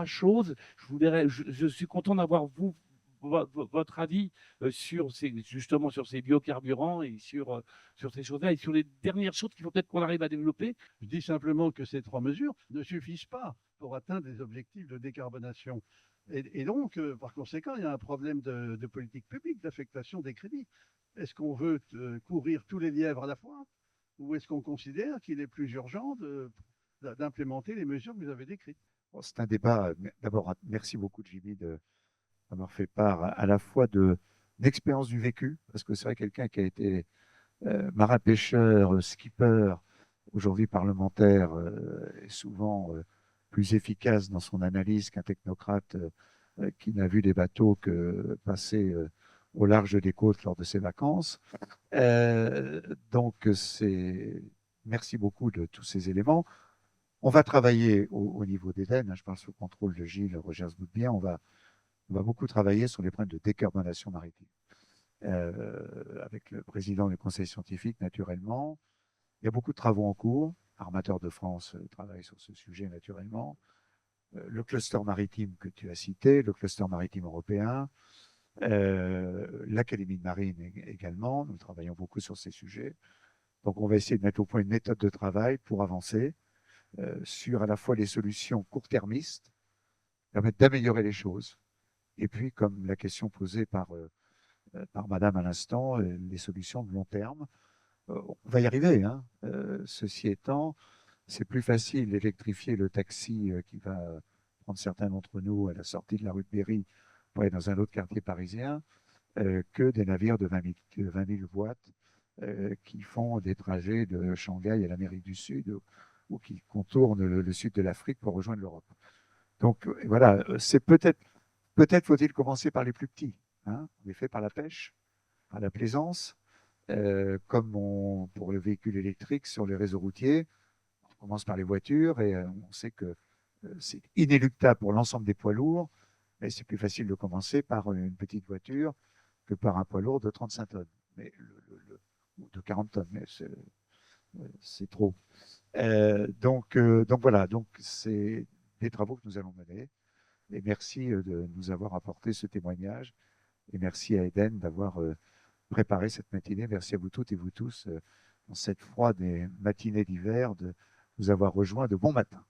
choses. Je suis content d'avoir votre avis justement sur ces biocarburants et sur ces choses-là et sur les dernières choses qu'il faut peut-être qu'on arrive à développer. Je dis simplement que ces 3 mesures ne suffisent pas pour atteindre les objectifs de décarbonation. Et donc, par conséquent, il y a un problème de politique publique, d'affectation des crédits. Est-ce qu'on veut courir tous les lièvres à la fois, ou est-ce qu'on considère qu'il est plus urgent d'implémenter les mesures que vous avez décrites? Bon, c'est un débat. D'abord, merci beaucoup, Jimmy, d'avoir fait part à la fois de une expérience du vécu, parce que c'est vrai quelqu'un qui a été marin-pêcheur, skipper, aujourd'hui parlementaire, est souvent plus efficace dans son analyse qu'un technocrate qui n'a vu des bateaux que passer au large des côtes lors de ses vacances. Donc, merci beaucoup de tous ces éléments. On va travailler au niveau d'Eden, je parle sous le contrôle de Gilles Rogers-Boudbien, on va beaucoup travailler sur les problèmes de décarbonation maritime. Avec le président du conseil scientifique, naturellement. Il y a beaucoup de travaux en cours. Armateurs de France travaille sur ce sujet, naturellement. Le cluster maritime que tu as cité, le cluster maritime européen, l'Académie de marine également. Nous travaillons beaucoup sur ces sujets. Donc, on va essayer de mettre au point une méthode de travail pour avancer sur à la fois les solutions court-termistes, permettre d'améliorer les choses. Et puis, comme la question posée par Madame à l'instant, les solutions de long terme. On va y arriver. Hein. Ceci étant, c'est plus facile d'électrifier le taxi qui va prendre certains d'entre nous à la sortie de la rue de Berry pour aller dans un autre quartier parisien que des navires de 20 000 watts qui font des trajets de Shanghai à l'Amérique du Sud ou qui contournent le sud de l'Afrique pour rejoindre l'Europe. Donc voilà, c'est peut-être faut-il commencer par les plus petits. Hein, on est fait par la pêche, par la plaisance, comme pour le véhicule électrique sur les réseaux routiers. On commence par les voitures et on sait que c'est inéluctable pour l'ensemble des poids lourds, mais c'est plus facile de commencer par une petite voiture que par un poids lourd de 35 tonnes, ou de 40 tonnes, mais c'est trop. Donc voilà, donc c'est des travaux que nous allons mener. Et merci de nous avoir apporté ce témoignage. Et merci à Eden d'avoir préparé cette matinée. Merci à vous toutes et vous tous, dans cette froide matinée d'hiver, de nous avoir rejoints de bon matin.